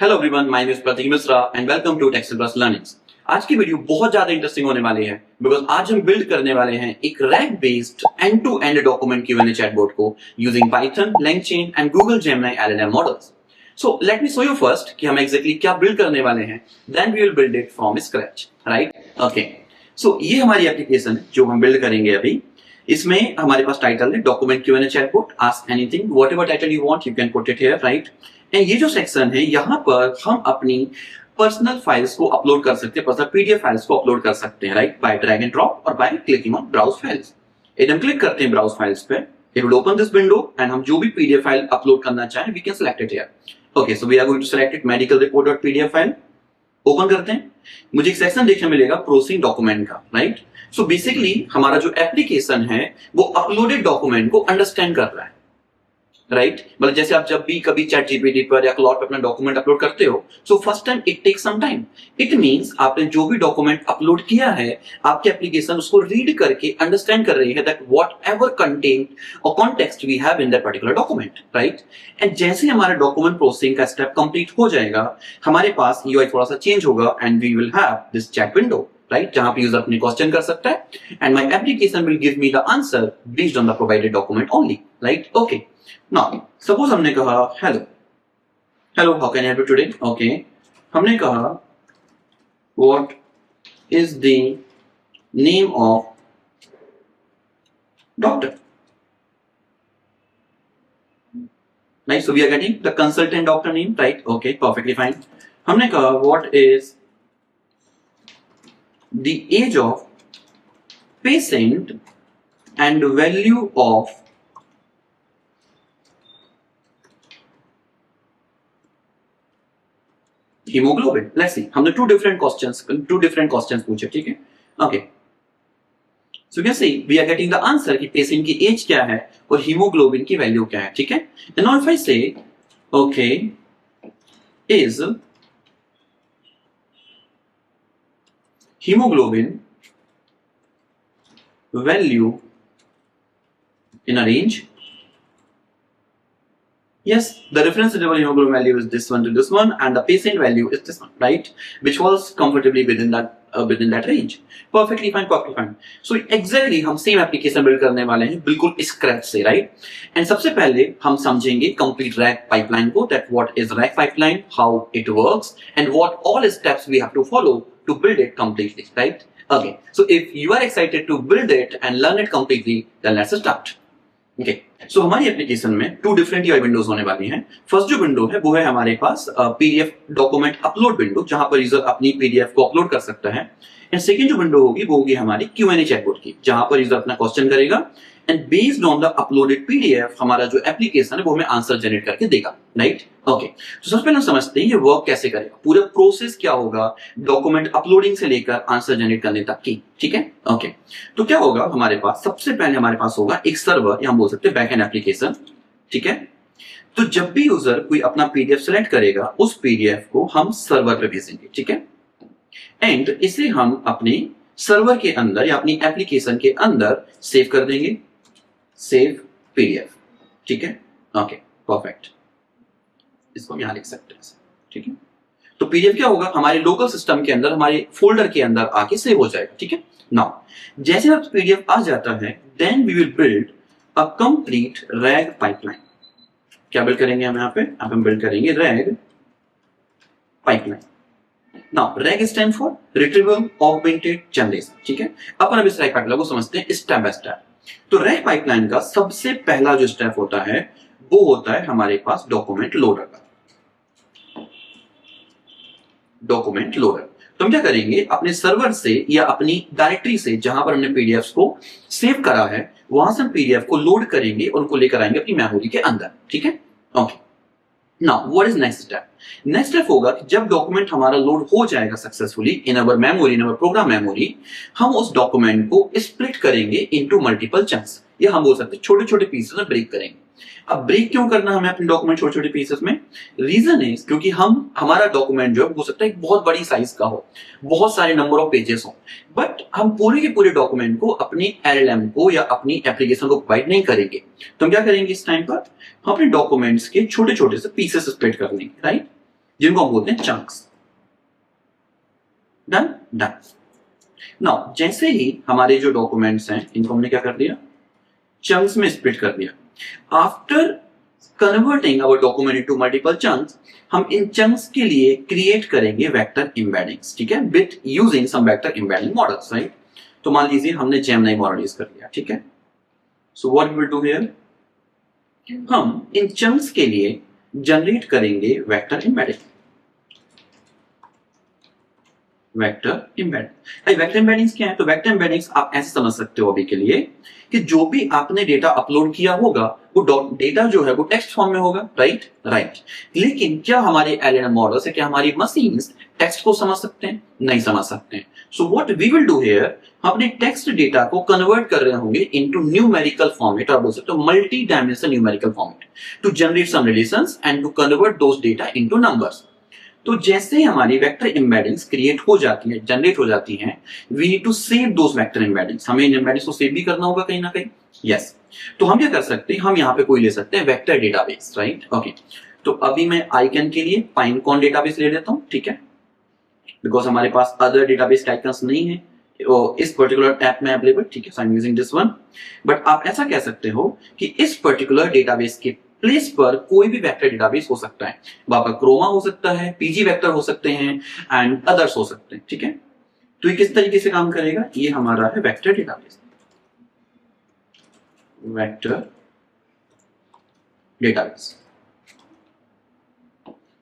Hello everyone, my name is Pratik Mishra and welcome to text plus learnings. आज की video बहुत ज्यादा इंटरेस्टिंग होने वाली है बिकॉज आज हम बिल्ड करने वाले हैं एक RAG based end to end document Q&A chatbot को using Python, LangChain and Google Gemini LLM models. So let me show you first कि हम एग्जैक्टली क्या बिल्ड करने वाले हैं, then we will build it from scratch, right? Okay, so ये हमारी application है जो हम बिल्ड करेंगे अभी। इसमें हमारे पास टाइटल है document Q&A chatbot, ask anything, whatever title you want you can put it here, right? And ये जो सेक्शन है यहाँ पर हम अपनी पर्सनल फाइल्स को अपलोड कर सकते हैं, पर्सनल पीडीएफ फाइल्स को अपलोड कर सकते हैं, right? By drag and drop और by clicking on browse files. यदि हम क्लिक करते हैं ब्राउज फाइल्स पे, it will open this window and हम जो भी पीडीएफ फाइल अपलोड करना चाहें we can select it here. Okay, so we are going to select it medical रिपोर्ट.pdf फाइल। ओपन करते हैं, मुझे एक सेक्शन देखने मिलेगा प्रोसेसिंग डॉक्यूमेंट का, राइट? सो बेसिकली हमारा जो एप्लीकेशन है वो अपलोडेड डॉक्यूमेंट को अंडरस्टैंड कर रहा है, राइट? मतलब जैसे आप जब भी कभी चैट जीपीटी पर या क्लाउड पर अपना डॉक्यूमेंट अपलोड करते हो, so first time it takes some time. It means आपने जो भी डॉक्यूमेंट अपलोड किया है, आपकी एप्लीकेशन उसको रीड करके अंडरस्टैंड कर रही है दैट व्हाटएवर कंटेंट और context we have in that particular document, right? And जैसे हमारा डॉक्यूमेंट प्रोसेसिंग का स्टेप कंप्लीट हो जाएगा, हमारे पास यूआई थोड़ा सा चेंज होगा and we will have this chat window, right? जहां पे यूजर अपने क्वेश्चन कर सकता है and my application will give me the answer based on the provided document only, right? Okay, now suppose हमने कहा hello how can I help you today? okay, हमने कहा what is the name of doctor, right? So we are getting the consultant doctor name, right? okay, perfectly fine. हमने कहा what is the age of patient and value of hemoglobin. Let's see, हमने two different questions पूछे, ठीक है? Okay, so you can see we are getting the answer कि patient की age क्या है और hemoglobin की value क्या है, ठीक है? And now if I say okay is hemoglobin value in a range, yes, the reference interval hemoglobin value is this one to this one and the patient value is this one, right? Which was comfortably within that range. Perfectly fine, perfectly fine. So exactly हम same application build करने वाले हैं बिल्कुल scratch से, right? And सबसे पहले हम समझेंगे complete rack pipeline को, that what is rack pipeline, how it works and what all steps we have to follow to build it completely, right? Okay, so if you are excited to build it and learn it completely, then let's start. Okay, so हमारी application में to different UI Windows होने वाली हैं। First जो window है वो है हमारे पास पीडीएफ डॉक्यूमेंट अपलोड विंडो, जहां पर यूजर अपनी पीडीएफ को अपलोड कर सकता है। एंड सेकंड जो विंडो होगी वो होगी हमारी Q&A चैटबॉट की, जहां पर यूजर अपना क्वेश्चन करेगा and based on the uploaded PDF हमारा जो एप्लीकेशन है वो हमें आंसर जनरेट करके देगा, राइट? ओके, तो सबसे पहले हम समझते हैं ये वर्क कैसे करेगा, पूरा प्रोसेस क्या होगा डॉक्यूमेंट अपलोडिंग से लेकर आंसर जनरेट करने तक की, ठीक है? ओके, तो क्या होगा हमारे पास, सबसे पहले हमारे पास होगा एक सर्वर या हम बोल सकते हैं बैकएंड एप्लीकेशन, ठीक है? तो जब भी यूजर कोई अपना पीडीएफ सेलेक्ट करेगा उस पीडीएफ को हम सर्वर पे भेजेंगे, ठीक है? एंड इसे हम अपने सर्वर के अंदर या अपनी एप्लीकेशन के अंदर सेव कर देंगे, सेव पीडीएफ, ठीक है? ओके, परफेक्ट, इसको हम यहां लिख सकते हैं, ठीक है? तो पीडीएफ क्या होगा हमारे लोकल सिस्टम के अंदर, हमारे फोल्डर के अंदर आके सेव हो जाएगा, ठीक है? नाउ जैसे अब पीडीएफ आ जाता है then we will build a complete RAG pipeline. क्या बिल्ड करेंगे हम यहाँ पे? अब हम बिल्ड करेंगे RAG pipeline. Now RAG stand for retrieval augmented generation, ठीक है? अपन अब इस रैग पाइपलाइन को समझते हैं स्टेप बाय स्टेप। तो रैग पाइपलाइन का सबसे पहला जो स्टेप होता है वो होता है हमारे पास डॉक्यूमेंट लोडर का। डॉक्यूमेंट लोडर, तो हम क्या करेंगे अपने सर्वर से या अपनी डायरेक्टरी से जहां पर हमने पीडीएफ को सेव करा है वहां से हम पीडीएफ को लोड करेंगे और उनको लेकर आएंगे अपनी मेमोरी के अंदर, ठीक है? Okay, now what is next step? Next step होगा कि जब डॉक्यूमेंट हमारा लोड हो जाएगा सक्सेसफुली इन अवर मेमोरी, इन अवर प्रोग्राम मेमोरी, हम उस डॉक्यूमेंट को स्प्लिट करेंगे इनटू मल्टीपल चंक्स, या हम बोल सकते हैं छोटे छोटे पीसेस में ब्रेक करेंगे। अब ब्रेक क्यों करना हमें अपने डॉक्यूमेंट छोटे छोटे पीसेस में? रीजन है क्योंकि हमारा डॉक्यूमेंट जो है हो सकता है एक बहुत बड़ी साइज का हो, बहुत सारे नंबर ऑफ पेजेस हो, बट हम पूरे के पूरे डॉक्यूमेंट को अपनी LLM को या अपनी एप्लीकेशन को प्रोवाइड नहीं करेंगे। तो हम क्या करेंगे इस टाइम पर? हम अपने डॉक्यूमेंट्स के छोटे छोटे से पीसेस स्प्लिट कर लेंगे, राइट? जिनको हम बोलते हैं चंक्स। Done done. नाउ जैसे ही हमारे जो डॉक्यूमेंट्स हैं इनको हमने क्या कर दिया, चंक्स में स्प्लिट कर दिया। After converting our document into multiple chunks, हम इन चंक्स के लिए क्रिएट करेंगे वेक्टर एम्बेडिंग्स, ठीक है, with using some vector embedding models, right. तो मान लीजिए हमने जेमिनी मॉडल यूज कर लिया, ठीक है। So what we will do here, हम इन चंक्स के लिए जनरेट करेंगे vector embedding. Vector embedding, vector embeddings क्या है? तो वेक्टर एम्बेडिंग्स आप ऐसे समझ सकते हो अभी के लिए कि जो भी आपने डेटा अपलोड किया होगा वो डेटा जो है वो टेक्स्ट फॉर्म में होगा, राइट राइट। लेकिन क्या हमारे एलएलएम मॉडल से, क्या हमारी मशीन्स टेक्स्ट को समझ सकते हैं? नहीं समझ सकते हैं। So what we will do here, हम अपने टेक्स्ट डेटा को कन्वर्ट कर रहे होंगे इनटू न्यूमेरिकल फॉर्मेट, और बोल सकते हो multi dimensional numerical format, to generate some relations and to convert those data into numbers. तो जैसे हमारी वेक्टर एम्बेडिंग्स क्रिएट हो जाती है, जनरेट हो जाती हैं, we need to save those vector embeddings. हमें इन एम्बेडिंग्स को सेव भी करना होगा कहीं ना कहीं, यस। तो हम क्या कर सकते हैं, हम यहाँ पे कोई ले सकते हैं वेक्टर डेटाबेस, राइट, ओके। तो अभी मैं आइकन के लिए पाइनकॉन डेटाबेस ले लेता हूँ, ठीक है, बिकॉज हमारे पास अदर डेटाबेस आइकन्स नहीं है इस पर्टिकुलर ऐप में अवेलेबल, ठीक है। So I am using this one. But आप ऐसा कह सकते हो कि इस पर्टिकुलर डेटाबेस के प्लेस पर कोई भी वेक्टर डेटाबेस हो सकता है। वो आपका क्रोमा हो सकता है, पीजी वेक्टर हो सकते हैं एंड अदर्स हो सकते हैं, ठीक है। तो ये किस तरीके से काम करेगा, ये हमारा है वेक्टर डेटाबेस। वेक्टर डेटाबेस,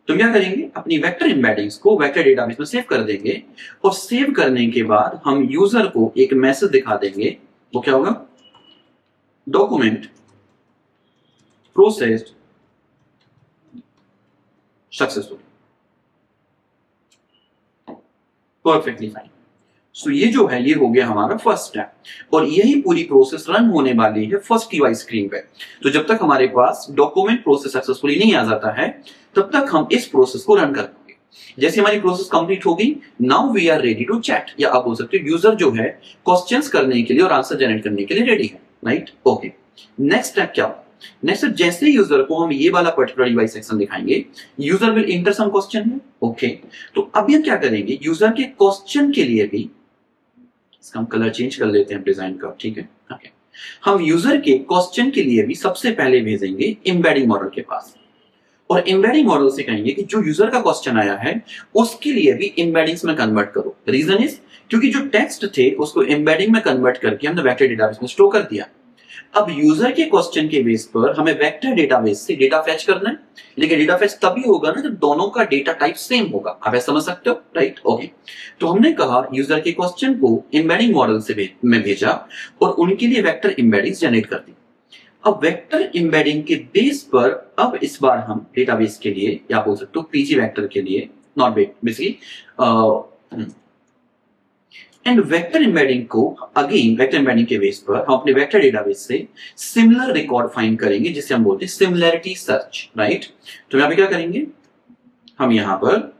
तो क्या करेंगे, अपनी वेक्टर एम्बेडिंग्स को वेक्टर डेटाबेस में सेव कर देंगे, और सेव करने के बाद हम यूजर को एक मैसेज दिखा देंगे। वो क्या होगा, document processed successfully, perfectly fine. So ये जो है ये हो गया हमारा फर्स्ट स्टेप, और यही पूरी प्रोसेस रन होने वाली है फर्स्ट यूआई स्क्रीन पे। तो जब तक हमारे पास डॉक्यूमेंट प्रोसेस सक्सेसफुली नहीं आ जाता है तब तक हम इस प्रोसेस को रन करेंगे। जैसे हमारी प्रोसेस कंप्लीट होगी, now we are ready to chat, या आप बोल सकते हो यूजर जो है क्वेश्चंस करने के लिए और आंसर जनरेट करने के लिए रेडी है, राइट, ओके। नेक्स्ट स्टेप क्या होगा, नेक्स्ट जैसे यूजर को हम ये वाला पर्टिकुलर यूआई सेक्शन दिखाएंगे, user will enter some question है, ओके। तो अब ये क्या करेंगे, यूजर के क्वेश्चन के लिए भी, इसका हम कलर चेंज कर लेते हैं डिजाइन का, ठीक है, ओके। हम यूजर के क्वेश्चन के लिए भी सबसे पहले भेजेंगे एम्बेडिंग मॉडल के पास, और एम्बेडिंग मॉडल से कहेंगे कि जो यूजर का क्वेश्चन आया है उसके लिए भी एम्बेडिंग्स में कन्वर्ट करो। रीजन इज क्योंकि जो टेक्स्ट थे उसको एम्बेडिंग में कन्वर्ट करके हमने वेक्टर डेटाबेस में स्टोर कर दिया। अब यूजर के क्वेश्चन के बेस पर हमें वेक्टर डेटाबेस से डेटा फेच करना है, लेकिन डेटा फेच तभी होगा ना जब दोनों का डेटा टाइप सेम होगा। आप ऐसा समझ सकते हो, राइट, ओके। तो हमने कहा यूजर के क्वेश्चन को एम्बेडिंग मॉडल से में भेजा और उनके लिए वेक्टर एम्बेडिंग्स जनरेट कर दी। अब वेक्टर एम्बेडिंग के बेस पर अब इस बार हम डेटाबेस के लिए, या बोल सकते हो पीजी वेक्टर के लिए, not basically and vector embedding को अगेन वेक्टर एम्बेडिंग के बेस पर हम अपने वेक्टर डेटाबेस से सिमिलर रिकॉर्ड फाइंड करेंगे, जिसे हम बोलते हैं सिमिलैरिटी सर्च, राइट। तो यहां पे क्या करेंगे, हम यहां पर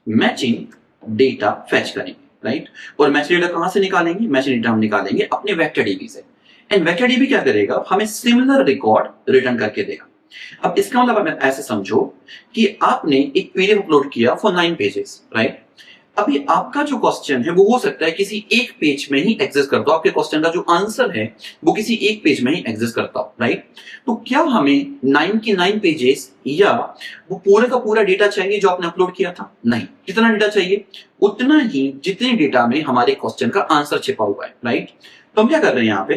मैचिंग डेटा फेच करेंगे, राइट। और मैचिंग डेटा कहां से निकालेंगे, मैचिंग डेटा हम निकालेंगे अपने वेक्टर डीबी से, एंड वेक्टर डीबी क्या करेगा, हमें सिमिलर रिकॉर्ड रिटर्न करके देगा। अब इसका मतलब आप ऐसे समझो कि आपने एक पीडीएफ अपलोड किया फॉर 9 पेजेस, राइट। अभी आपका जो क्वेश्चन है वो हो सकता है किसी एक पेज में ही एग्जिस्ट करता हो, आपके क्वेश्चन का जो आंसर है वो किसी एक पेज में ही एग्जिस्ट करता हो, राइट। तो क्या हमें 9 की 9 पेजेस या वो पूरे का पूरा डेटा चाहिए जो आपने अपलोड किया था? नहीं। कितना डेटा चाहिए, उतना ही जितने डेटा में हमारे क्वेश्चन का आंसर छिपा हुआ है, राइट। तो हम क्या कर रहे हैं यहाँ पे,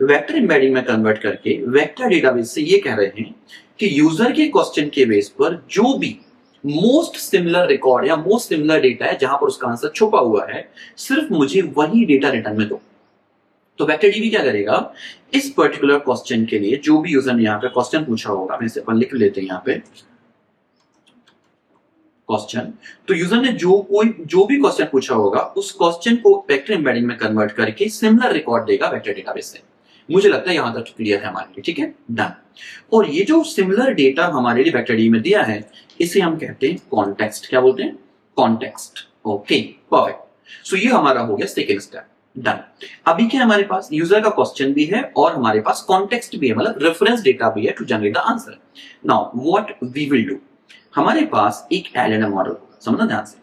वेक्टर एम्बेडिंग में कन्वर्ट करके वेक्टर डेटाबेस से ये कह रहे हैं कि यूजर के क्वेश्चन के बेस पर जो भी मोस्ट सिमिलर रिकॉर्ड या मोस्ट सिमिलर डेटा है जहां पर उसका आंसर छुपा हुआ है, सिर्फ मुझे वही डेटा रिटर्न में दो। तो वेक्टर डीबी क्या करेगा, इस पर्टिकुलर क्वेश्चन के लिए जो भी यूजर ने यहाँ पे क्वेश्चन पूछा होगा, मैं इसे अपन लिख लेते हैं यहाँ पे क्वेश्चन। तो यूजर ने जो भी क्वेश्चन पूछा होगा उस क्वेश्चन को वेक्टर एम्बेडिंग में कन्वर्ट करके सिमिलर रिकॉर्ड देगा वेक्टर डेटाबेस से। मुझे लगता है यहां तक क्लियर है हमारे लिए, ठीक है, डन। और ये जो सिमिलर डेटा हमारे लिए वेक्टर डीबी में दिया है इसे हम कहते हैं कॉन्टेक्स्ट। क्या बोलते हैं, कॉन्टेक्स्ट, ओके, परफेक्ट। सो ये हमारा हो गया सेकेंड स्टेप, डन। अभी क्या हमारे पास यूजर का क्वेश्चन भी है और हमारे पास कॉन्टेक्स्ट भी है, मतलब रेफरेंस डेटा भी है to generate the answer. Now what we will do, हमारे पास एक एलएलएम मॉडल होगा, समझना ध्यान से।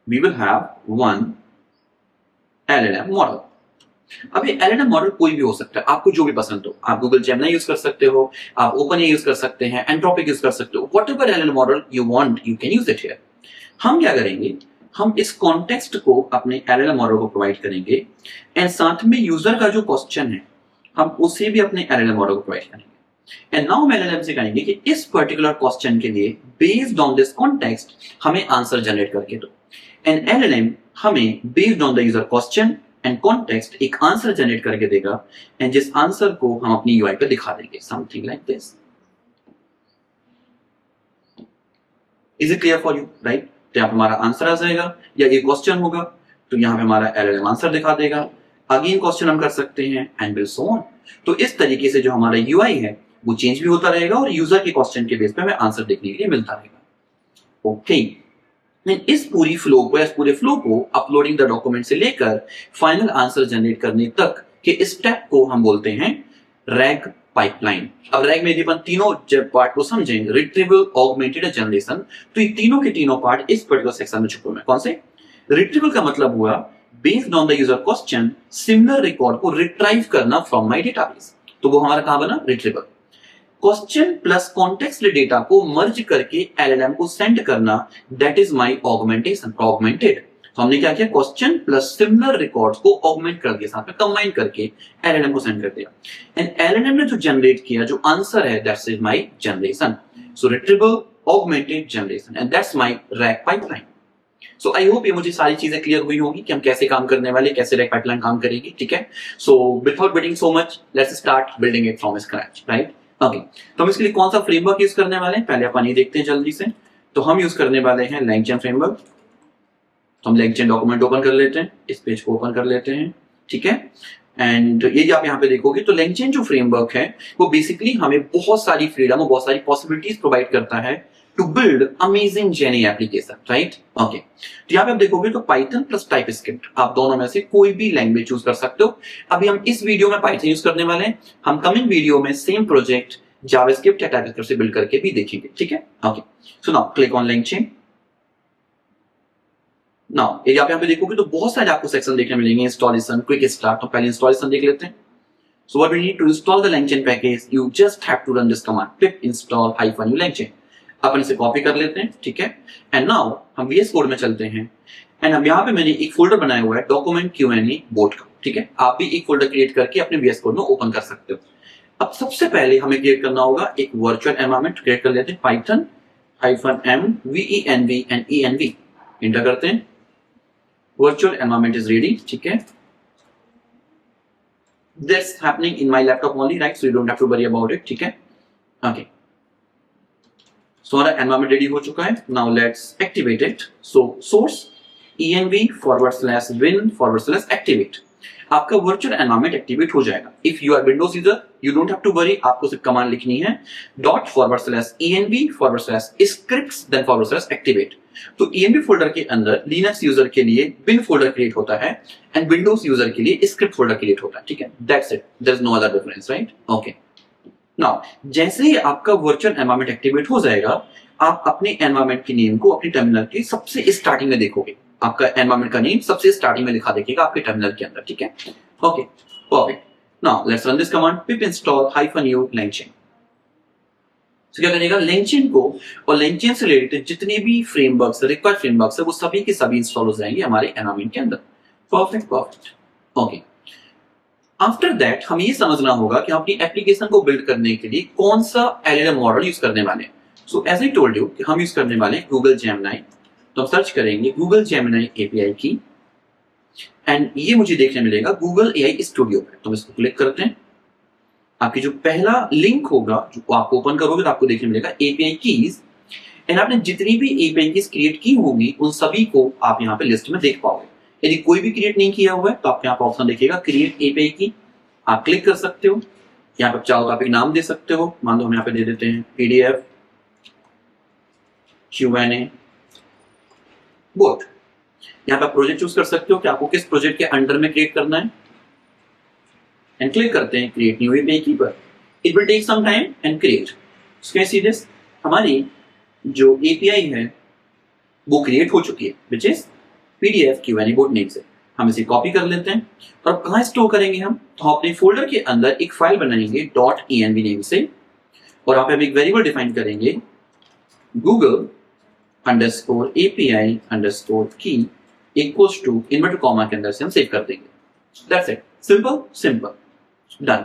We will have one LLM model. अब ये एलएलएम मॉडल कोई भी हो सकता है, आपको जो भी पसंद हो। आप गूगल जेमिनी यूज कर सकते हो, आप ओपन यूज कर सकते हैं, एंट्रोपिक यूज कर सकते हो, what ever LLM model you want you can use it here. हम क्या करेंगे, हम इस कॉन्टेक्स्ट को अपने एलएलएम मॉडल को प्रोवाइड करेंगे एंड साथ में यूजर का जो क्वेश्चन है हम उसे भी अपने एलएलएम मॉडल को प्रोवाइड करेंगे। एंड नाउ हम एलएलएम से कहेंगे कि इस पर्टिकुलर क्वेश्चन के लिए बेस्ड ऑन दिस कॉन्टेक्स्ट हमें आंसर जनरेट करके दो। एंड एलएलएम हमें based on the user question and context एक आंसर जनरेट करके देगा एंड जिस आंसर को हम अपनी यूआई पे दिखा देंगे, something like this. Is it clear for you, right? तो यहाँ पे हमारा आंसर आ जाएगा या ये क्वेश्चन होगा तो यहाँ पे हमारा एलएलएम आंसर दिखा देगा। अगेन क्वेश्चन हम कर सकते हैं एंड विल सो ऑन। तो इस तरीके से जो हमारा यूआई है वो चेंज भी होता रहेगा और यूजर के क्वेश्चन के बेस पे हमें आंसर देखने के लिए मिलता रहेगा। ओके, इस पूरी फ्लो को, इस पूरे फ्लो को अपलोडिंग द डॉक्यूमेंट से लेकर फाइनल आंसर जनरेट करने तक के स्टेप को हम बोलते हैं रैग पाइपलाइन। अब रैग में यदि अपन तीनों जब पार्ट को समझें, रिट्रीवल, ऑगमेंटेड, जनरेशन, तो ये तीनों के तीनों पार्ट इस पर्टिकुलर सेक्शन में छुपे हुए हैं। कौन से? रिट्रीवल का मतलब हुआ based on the user question similar record को रिट्राइव करना फ्रॉम माय डेटाबेस, तो वो हमारा कहां बना? Retrieval. Question plus context data को मर्ज करके एलएलएम को सेंड करना, that is my augmentation, augmented. तो हमने क्या किया, क्वेश्चन प्लस सिमिलर रिकॉर्ड्स को ऑगमेंट कर दिया, साथ में कंबाइन करके एलएलएम को सेंड कर दिया। एंड एलएलएम ने जो जनरेट किया, जो आंसर है, that's is my generation. So retrieval, augmented, generation, and that's my rag pipeline. So I hope ये मुझे सारी चीजें क्लियर हुई होंगी कि हम कैसे काम करने वाले, कैसे रैग पाइपलाइन काम करेगी, ठीक है? So without waiting so much, let's start building it from scratch, right? Okay, तो हम इसके लिए कौन सा फ्रेमवर्क यूज करने वाले हैं, पहले अपन ये देखते हैं जल्दी से। तो हम यूज करने वाले हैं लैंगचैन फ्रेमवर्क। तो हम लैंगचैन डॉक्यूमेंट ओपन कर लेते हैं, इस पेज को ओपन कर लेते हैं, ठीक है? एंड ये आप यहाँ पे देखोगे तो लैंगचैन जो फ्रेमवर्क है वो बेसिकली हमें बहुत सारी फ्रीडम और बहुत सारी पॉसिबिलिटीज प्रोवाइड करता है to build amazing GenAI application, right? Okay, तो यहाँ पे आप देखोगे तो पाइथन प्लस टाइपस्क्रिप्ट, आप दोनों में से कोई भी लैंग्वेज चूज कर सकते हो। अभी हम इस वीडियो में पाइथन यूज करने वाले हैं, हम कमिंग वीडियो में सेम प्रोजेक्ट जावास्क्रिप्ट या टाइपस्क्रिप्ट से बिल्ड करके भी देखेंगे, ठीक है? Okay, so now click on LangChain. Now यहाँ पे देखोगे तो बहुत सारे आपको सेक्शन देखने मिलेंगे, इंस्टॉलेशन, क्विक स्टार्ट। तो पहले इंस्टॉलेशन देख लेते हैं। So what we need to install the LangChain package, you just have to run this command pip install -u LangChain। अपन इसे कॉपी कर लेते हैं, ठीक है? एंड नाउ हम VS कोड में चलते हैं एंड हम यहाँ पे मैंने एक फोल्डर बनाया हुआ है डॉक्यूमेंट Q&A बोट का, ठीक है? आप भी एक फोल्डर क्रिएट करके अपने VS कोड में ओपन कर सकते हो। अब सबसे पहले हमें क्रिएट करना होगा एक वर्चुअल एनवायरनमेंट, क्रिएट कर लेते हैं पाइथन -m venv इंटर करते हैं। वर्चुअल एनवायरनमेंट इज रेडी, ठीक है? That's happening in my laptop only, right? So you don't have to worry about it, ठीक है? Okay. So हमारा environment ready हो चुका है. Now let's activate it. So source env/win/activate. आपका वर्चुअल एनवायरनमेंट एक्टिवेट हो जाएगा। If you are Windows user you don't have to worry, आपको सिर्फ कमांड लिखनी है ./env/scripts then /activate। तो env फोल्डर के अंदर लिनक्स यूजर के लिए bin फोल्डर क्रिएट होता है एंड विंडोज यूजर के लिए स्क्रिप्ट फोल्डर क्रिएट होता है, ठीक है? That's it, there is no other difference, right? Okay, now जैसे ही आपका वर्चुअल एनवायरनमेंट एक्टिवेट हो जाएगा, आप अपने एनवायरनमेंट की नेम को अपनी टर्मिनल के सबसे स्टार्टिंग में देखोगे। आपका एनवायरनमेंट का नेम सबसे स्टार्टिंग में लिखा देखिएगा आपके टर्मिनल के अंदर, ठीक है? Okay, perfect. Now let's run this command pip install -u LangChain। तो क्या करेगा, LangChain को और LangChain से रिलेटेड जितने भी फ्रेमवर्क्स, रिक्वायर्ड फ्रेमवर्क्स है, वो सभी के सभी इंस्टॉल हो जाएंगे हमारे एनवायरनमेंट के अंदर। Perfect, perfect. Okay, after that हम ये समझना होगा कि हम अपनी एप्लीकेशन को बिल्ड करने के लिए कौन सा एलएलएम मॉडल यूज करने वाले हैं। So as I told you कि हम यूज करने वाले हैं गूगल जेमिनी। तो हम सर्च करेंगे गूगल जेमिनी एपीआई की एंड ये मुझे देखने मिलेगा गूगल एआई स्टूडियो पे। तो हम इसको क्लिक करते हैं। आपकी जो पहला लिंक होगा जो आपको ओपन करोगे तो आपको देखने मिलेगा एपीआई कीज एंड आपने जितनी भी एपीआई कीज क्रिएट की होंगी उन सभी को आप यहाँ पे लिस्ट में देख पाओगे। यदि कोई भी क्रिएट नहीं किया हुआ है तो आपके यहाँ पे ऑप्शन देखिएगा क्रिएट एपीआई की, आप क्लिक कर सकते हो। यहाँ पे चाहो तो आप एक नाम दे सकते हो, मान लो हम यहाँ पे दे देते हैं पीडीएफ Q&A बोट। यहाँ पे आप प्रोजेक्ट चूज कर सकते हो कि आपको किस प्रोजेक्ट के अंडर में क्रिएट करना है। एंड क्लिक करते हैं क्रिएट न्यू एपीआई की पर। It will take some time and create. So can see this, हमारी जो एपीआई है वो क्रिएट हो चुकी है, which is PDF Q&A board name से। हम इसे कॉपी कर लेते हैं और कहाँ स्टोर करेंगे हम, तो अपने फोल्डर के अंदर एक फाइल बनाएंगे .env नेम से, और यहाँ पे हम एक वेरिएबल डिफाइन करेंगे Google_API_key equals to inverted comma के अंदर से हम सेव कर देंगे। That's it, simple simple, done.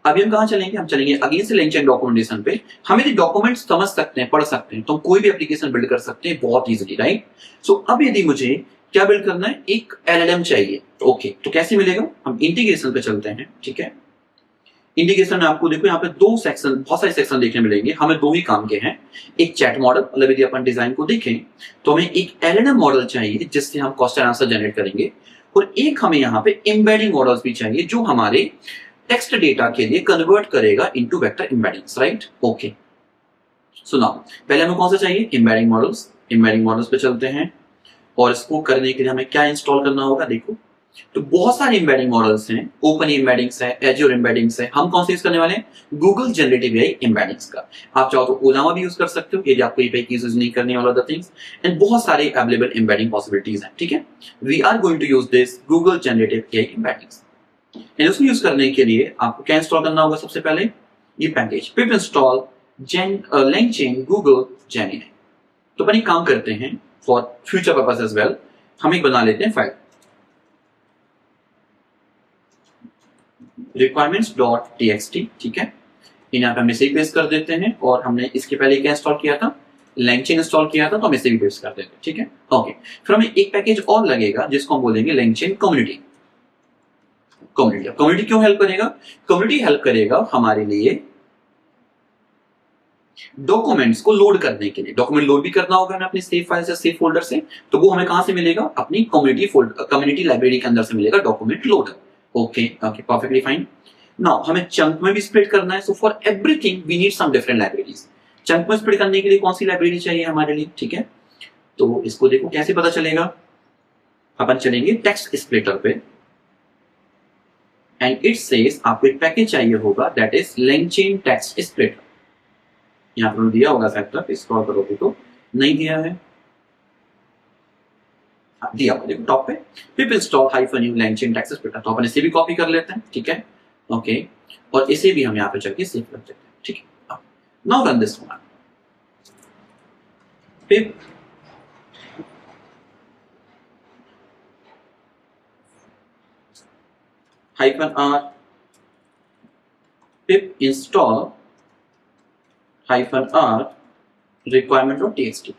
अभी हम कहाँ चलेंगे, हम चलेंगे अगेन से LangChain डॉक्यूमेंटेशन पे। हम यदि डॉक्यूमेंट समझ सकते हैं, पढ़ सकते हैं, तो हम कोई भी एप्लीकेशन बिल्ड कर सकते हैं बहुत इजीली, राइट। सो अब यदि मुझे क्या बिल्ड करना है, एक LLM चाहिए, ओके, तो कैसे मिलेगा, हम इंटीग्रेशन पे चलते हैं, ठीक है। इंटीग्रेशन में आपको देखो यहाँ पे दो सेक्शन, बहुत सारे सेक्शन देखने मिलेंगे, हमें दो ही काम के हैं। एक चैट मॉडल, मतलब यदि अपन डिजाइन को देखें तो हमें एक LLM मॉडल चाहिए जिससे हम क्वेश्चन आंसर जनरेट करेंगे, और एक हमें यहाँ पे एम्बेडिंग मॉडल्स भी चाहिए जो हमारे टेक्स्ट डेटा के लिए कन्वर्ट करेगा into vector embeddings, right. Okay, so now पहले हमें कौन सा चाहिए, एम्बेडिंग मॉडल्स। एम्बेडिंग मॉडल्स पे चलते हैं, और इसको करने के लिए हमें क्या इंस्टॉल करना होगा, देखो तो बहुत सारे एम्बेडिंग मॉडल्स हैं, ओपन एम्बेडिंग्स है, एज्योर एम्बेडिंग्स है। हम कौन से यूज करने वाले हैं, गूगल जनरेटिव एआई एम्बेडिंग्स का। आप चाहो तो ओलामा भी यूज कर सकते हो यदि आपको एपीआई की यूज नहीं करने वाला अदर थिंग्स, एंड बहुत सारे अवेलेबल एम्बेडिंग पॉसिबिलिटीज हैं, ठीक है। We are going to use this Google generative AI embeddings, and उसको यूज करने के लिए आपको क्या इंस्टॉल करना होगा, सबसे पहले ये package pip install LangChain Google Gemini. तो अपन एक काम करते हैं for future purpose as well, हम एक बना लेते हैं फाइल requirements.txt, ठीक है। यहाँ पे हम इसे पेस्ट कर देते हैं, और हमने इसके पहले क्या इंस्टॉल किया था, LangChain इंस्टॉल किया था, तो हम इसे भी पेस्ट कर देते हैं, ठीक है। ओके, फिर हमें एक पैकेज और लगेगा जिसको हम बोलेंगे LangChain कम्युनिटी। कम्युनिटी क्यों हेल्प करेगा, कम्युनिटी हेल्प करेगा हमारे लिए डॉक्यूमेंट्स को लोड करने के लिए। डॉक्यूमेंट लोड भी करना होगा हमें अपनी सेव फाइल से, सेव फोल्डर से, तो वो हमें कहां से मिलेगा, अपनी कम्युनिटी लाइब्रेरी के अंदर से मिलेगा document loader. Okay okay, perfectly fine. Now हमें चंक में भी स्प्लिट करना है, so for everything we need some different libraries. Chunk में स्प्लिट करने के लिए कौन सी लाइब्रेरी चाहिए हमारे लिए, ठीक है। तो इसको देखो कैसे पता चलेगा, अपन चलेंगे टेक्स्ट स्प्लिटर पे, एंड इट सेज आपको एक पैकेज चाहिए होगा that is LangChain text splitter. यहाँ पर दिया होगा फैक्टर, स्क्रॉल करोगे तो नहीं दिया है, दिया हुआ देखो टॉप पे, पिप install -u LangChain text splitter. तो अपन इसे भी कॉपी कर लेते हैं, ठीक है। ओके, और इसे भी हम यहाँ पे चल के सेव कर देते हैं, ठीक है। Now run this command, pip -r pip install -r requirement.txt।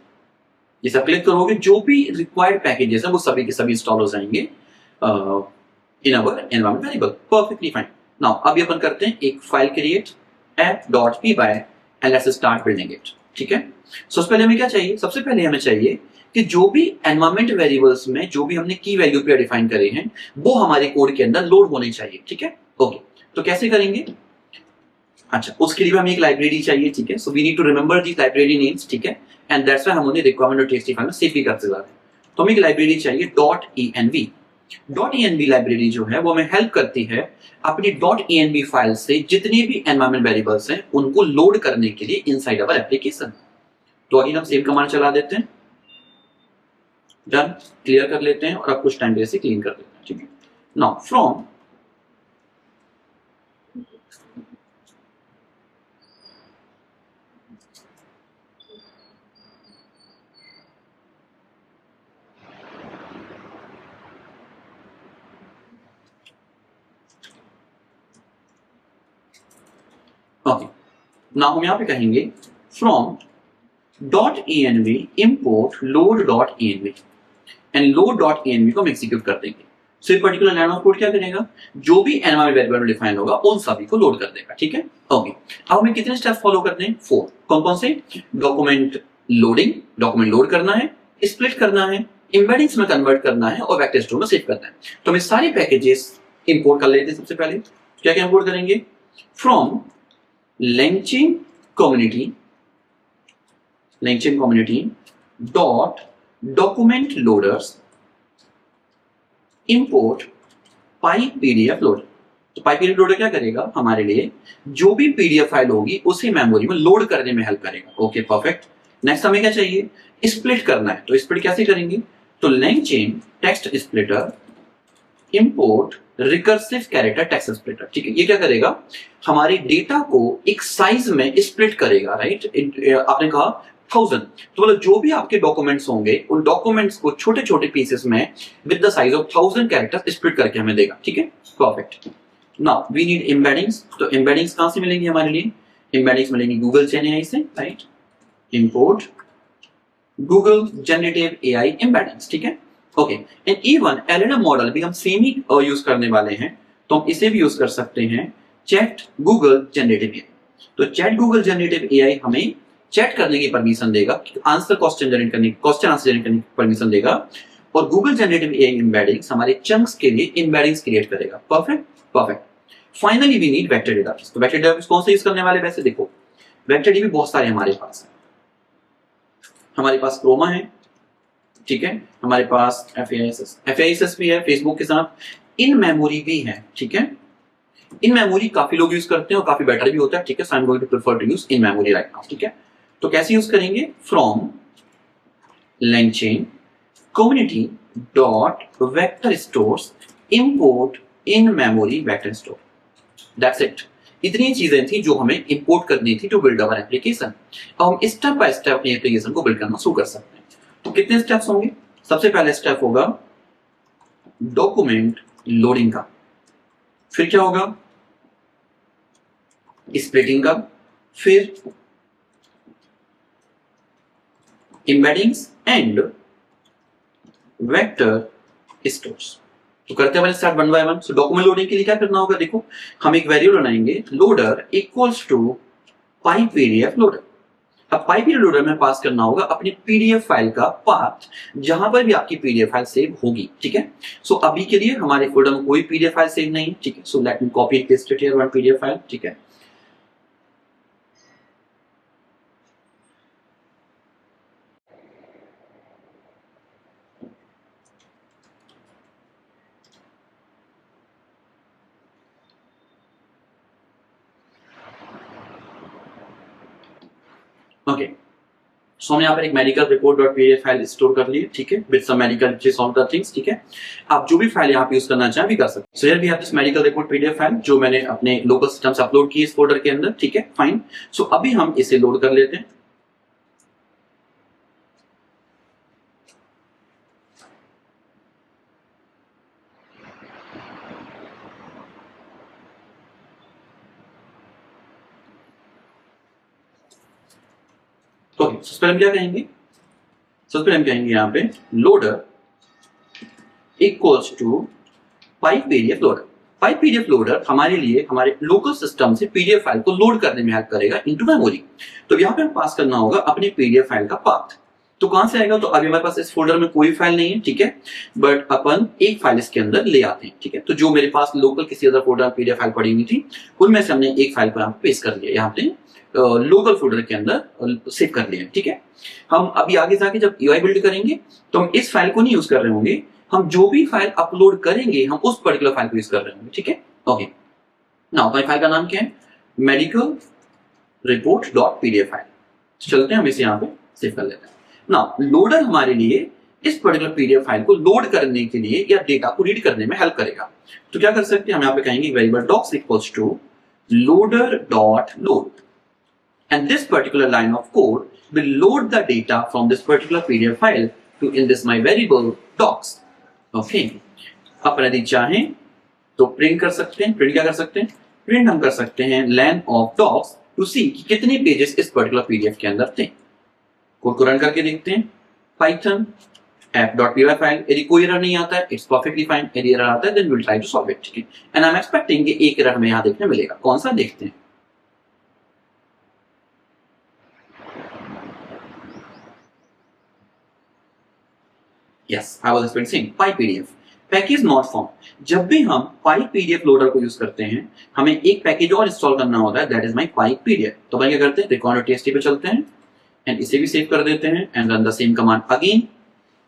जैसे क्लिक करोगे जो भी रिक्वायर्ड पैकेजेस है वो सभी के सभी इंस्टॉल हो जाएंगे in our environment variable. Perfectly fine. Now अभी अपन करते हैं एक file create app.py and let's start building it, ठीक है। सबसे पहले हमें क्या चाहिए, सबसे पहले हमें चाहिए कि जो भी एनवायरनमेंट वेरिएबल्स में जो भी हमने की वैल्यू पे डिफाइन करे हैं वो हमारे कोड के अंदर लोड होने चाहिए, ठीक है। ओके, तो कैसे करेंगे, अच्छा उसके लिए हमें एक लाइब्रेरी चाहिए, ठीक है। So we need to remember these library names, ठीक है, एंड दैट्स व्हाई हम उन्हें requirement.txt फाइल में सेव भी करते जा रहे हैं। तो हमें एक लाइब्रेरी चाहिए .env लाइब्रेरी जो है वो हमें हेल्प करती है अपनी .env फाइल से जितने भी एनवायरनमेंट वेरिएबल्स हैं उनको लोड करने के लिए इनसाइड अवर एप्लीकेशन। तो अगेन हम सेम कमांड चला देते हैं, डन, क्लियर कर लेते हैं, और अब कुछ टाइम के लिए से क्लीन कर देते हैं, ठीक है। नाउ फ्रॉम ओके, नाउ हम यहाँ पे कहेंगे from .env import load.env and load.env को हम एग्जीक्यूट कर देंगे। सो ये पर्टिकुलर लाइन ऑफ कोड क्या करेगा, जो भी एनवायरनमेंट वेरिएबल डिफाइन होगा उन सभी को लोड कर देगा, ठीक है। ओके, अब हमें कितने स्टेप फॉलो करने हैं, 4। कौन कौन से, डॉक्यूमेंट लोडिंग, डॉक्यूमेंट लोड करना है, स्प्लिट करना है, एम्बेडिंग्स में कन्वर्ट करना है, और वेक्टर स्टोर में सेव करना है। तो हमें सारे पैकेजेस इंपोर्ट कर लेते हैं। सबसे पहले क्या क्या इंपोर्ट करेंगे, from LangChain community dot document loaders import PyPDF loader। तो पाई पीरियड लोडर क्या करेगा, हमारे लिए जो भी पीडीएफ फाइल होगी उसी मेमोरी में लोड करने में हेल्प करेगा। Okay perfect. नेक्स्ट हमें क्या चाहिए, स्प्लिट करना है। तो स्प्लिट कैसे करेंगे, तो LangChain text splitter import recursive character text splitter. ठीक है, ये क्या करेगा, हमारे डेटा को एक साइज में स्प्लिट करेगा। राइट, आपने कहा 1000, तो मतलब जो भी आपके डॉक्यूमेंट्स होंगे उन डॉक्यूमेंट्स को छोटे छोटे पीसेस में with the size of 1000 characters split करके हमें देगा। ठीक है, perfect. Now we need embeddings. तो एम्बेडिंग्स कहां से मिलेंगी हमारे लिए, एम्बेडिंग्स मिलेंगी गूगल जेन एआई से। Right, import Google generative AI embeddings. ठीक है, okay. And even LLM model भी हम सेम ही यूज करने वाले हैं, तो हम इसे भी यूज कर सकते हैं, चैट गूगल जनरेटिव एआई। तो चैट गूगल जनरेटिव एआई हमें चैट करने की परमिशन देगा, आंसर क्वेश्चन जनरेट करने, क्वेश्चन आंसर जनरेट करने की परमिशन देगा, और गूगल जनरेटिव एआई एम्बेडिंग्स हमारे चंक्स के लिए एम्बेडिंग्स क्रिएट करेगा। Perfect perfect. Finally we need vector database. तो वेक्टर डेटाबेस कौन सा यूज करने वाले, वैसे देखो वेक्टर डीबी बहुत सारे हमारे पास है। हमारे पास क्रोमा है, ठीक है, हमारे पास FAISS भी है फेसबुक के साथ, इन मेमोरी भी है। ठीक है, इन मेमोरी काफी लोग यूज करते हैं और काफी बेटर भी होता है। ठीक है, so I am going to prefer to use in memory right now. ठीक है, तो कैसे यूज करेंगे, from LangChain community dot vector stores import in memory vector store। That's it। इतनी चीजें थी जो हमें इंपोर्ट करनी थी टू बिल्ड अवर एप्लीकेशन। अब हम स्टेप बाय स्टेप अपनी एप्लीकेशन को बिल्ड करना शुरू कर सकते हैं। तो कितने स्टेप्स होंगे, सबसे पहले स्टेप होगा डॉक्यूमेंट लोडिंग का, फिर क्या होगा स्प्लिटिंग का, फिर एम्बेडिंग्स एंड वेक्टर स्टोर्स। तो करते हैं start one by one. So document loading के लिए क्या करना होगा, देखो हम एक वेरिएबल बनाएंगे loader equals to py PDF loader. अब पाई पीडीएफ लोडर में पास करना होगा अपनी पीडीएफ फाइल का पाथ, जहां पर भी आपकी पीडीएफ फाइल सेव होगी। ठीक है, सो अभी के लिए हमारे फोल्डर में कोई पीडीएफ फाइल सेव नहीं है। ठीक है, so let me copy and paste it here one PDF file. ठीक है, ओके। सो हमने यहाँ पर एक medical report dot PDF file store कर ली है। ठीक है, with some medical all the things. ठीक है, आप जो भी फाइल यहाँ पे यूज करना चाहें भी कर सकते हैं। So here we have this medical report PDF file जो मैंने अपने लोकल सिस्टम से अपलोड की इस फोल्डर के अंदर। ठीक है, फाइन। सो अभी हम इसे लोड कर लेते हैं। ओके, सबसे पहले हम क्या कहेंगे, सबसे पहले हम कहेंगे यहाँ पे loader equals to py PDF loader. Py PDF loader हमारे लिए हमारे लोकल सिस्टम से पीडीएफ फाइल को लोड करने में हेल्प करेगा इनटू मेमोरी। तो यहाँ पे हम पास करना होगा अपनी पीडीएफ फाइल का पाथ। तो कहां से आएगा, तो अभी हमारे पास इस फोल्डर में कोई फाइल नहीं है। ठीक है, बट अपन एक फाइल इसके अंदर ले आते हैं। ठीक है, तो जो मेरे पास लोकल किसी अदर फोल्डर में पीडीएफ फाइल पड़ी हुई थी उनमें से हमने एक फाइल को यहाँ पे पेस्ट कर लिया, यहाँ पे लोकल फोल्डर के अंदर सेव कर लिया। ठीक है, हम अभी आगे जाके जब यूआई बिल्ड करेंगे तो हम इस फाइल को नहीं यूज कर रहे होंगे, हम जो भी फाइल अपलोड करेंगे हम उस पर्टिकुलर फाइल को यूज कर रहे होंगे। ठीक है, ओके। नाउ हमारी फाइल का नाम क्या है, medical report dot PDF file. चलते हैं, हम इसे यहाँ पे सेव कर लेते हैं। नाउ लोडर हमारे लिए इस पर्टिकुलर पीडीएफ फाइल को लोड करने के लिए या डेटा को रीड करने में हेल्प करेगा। तो क्या कर सकते हैं, हम यहाँ पे कहेंगे variable docs equals to loader dot load, and this particular line of code will load the data from this particular PDF file to in this my variable docs। okay, अपन यदि चाहें तो प्रिंट कर सकते हैं। प्रिंट क्या कर सकते हैं, प्रिंट हम कर सकते हैं length of docs to see कि कितने पेजेस इस पर्टिकुलर पीडीएफ के अंदर थे। कोड को रन करके देखते हैं, python app.py फाइल। यदि कोई एरर नहीं आता है इट्स परफेक्टली फाइन, यदि एरर आता है then will try to solve it. ठीक है, एंड आई एम एक्सपेक्टिंग कि एक एरर हमें यहाँ देखने मिलेगा। कौन सा, देखते हैं। Yes, I was experiencing PyPDF package not found. जब भी हम PyPDF लोडर को यूज करते हैं हमें एक पैकेज और इंस्टॉल करना होता है, दैट इज माय PyPDF। तो अपन क्या करते हैं, record.txt पे चलते हैं एंड इसे भी सेव कर देते हैं and run the same command again.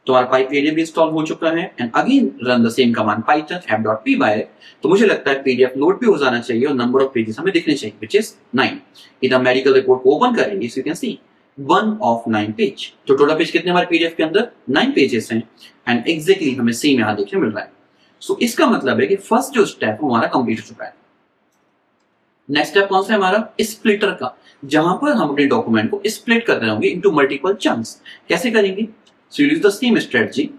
तो हमारा PyPDF भी इंस्टॉल हो चुका है and again run the same command python app.py। तो मुझे लगता है PDF लोड भी हो जाना चाहिए और नंबर ऑफ पेजेस हमें दिखने चाहिए which is 9। इधर मेडिकल रिपोर्ट को ओपन करेंगे so you can see 1 of 9 page. तो टोटल पेज कितने हमारे PDF के अंदर 9 पेजेस हैं एंड एग्जैक्टली हमें सेम यहाँ देखने मिल रहा है। सो इसका मतलब है कि फर्स्ट जो स्टेप हमारा कंप्लीट हो चुका है। नेक्स्ट स्टेप कौन सा है हमारा स्प्लिटर का, जहां पर हम अपने डॉक्यूमेंट को स्प्लिट कर रहे होंगे इनटू मल्टीपल चंक्स। कैसे करेंगे? So use the same strategy.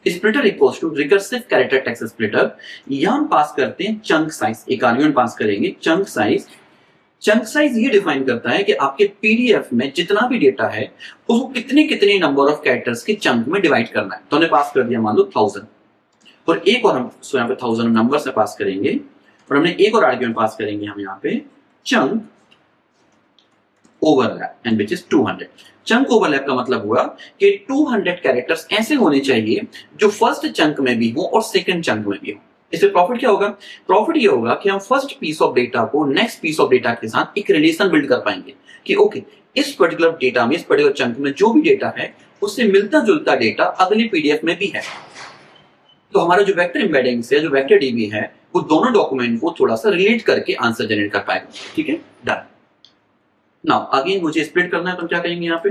Splitter equals to recursive character text splitter. यहां हम पास करते हैं चंक साइज, एक आर्गुमेंट पास करेंगे चंक साइज। चंक साइज ये डिफाइन करता है कि आपके पीडीएफ में जितना भी डेटा है उसको कितने कितने नंबर ऑफ कैरेक्टर्स के चंक में डिवाइड करना है। तो हमने पास कर दिया मान लो 1000 और एक और हम यहाँ पे 1000 नंबर से पास करेंगे और हमने एक और आर्गुमेंट पास करेंगे हम यहाँ पे chunk overlap and which is 200। Chunk overlap का मतलब हुआ कि 200 कैरेक्टर्स ऐसे होने चाहिए जो फर्स्ट चंक में भी हो और सेकंड चंक में भी हो। इससे प्रॉफिट क्या होगा? प्रॉफिट ये होगा कि हम फर्स्ट पीस ऑफ डेटा को नेक्स्ट पीस ऑफ डेटा के साथ एक रिलेशन बिल्ड कर पाएंगे कि ओके इस पर्टिकुलर डेटा में, इस पर्टिकुलर चंक में जो भी डेटा है उससे मिलता जुलता डेटा अगली पीडीएफ में भी है। तो हमारा जो वेक्टर एम्बेडिंग है, जो वेक्टर डीबी है, वो दोनों डॉक्यूमेंट को थोड़ा सा रिलेट करके आंसर जनरेट कर पाएगा। ठीक है, डन। नाउ अगेन मुझे स्प्लिट करना है तो हम क्या कहेंगे यहाँ पे?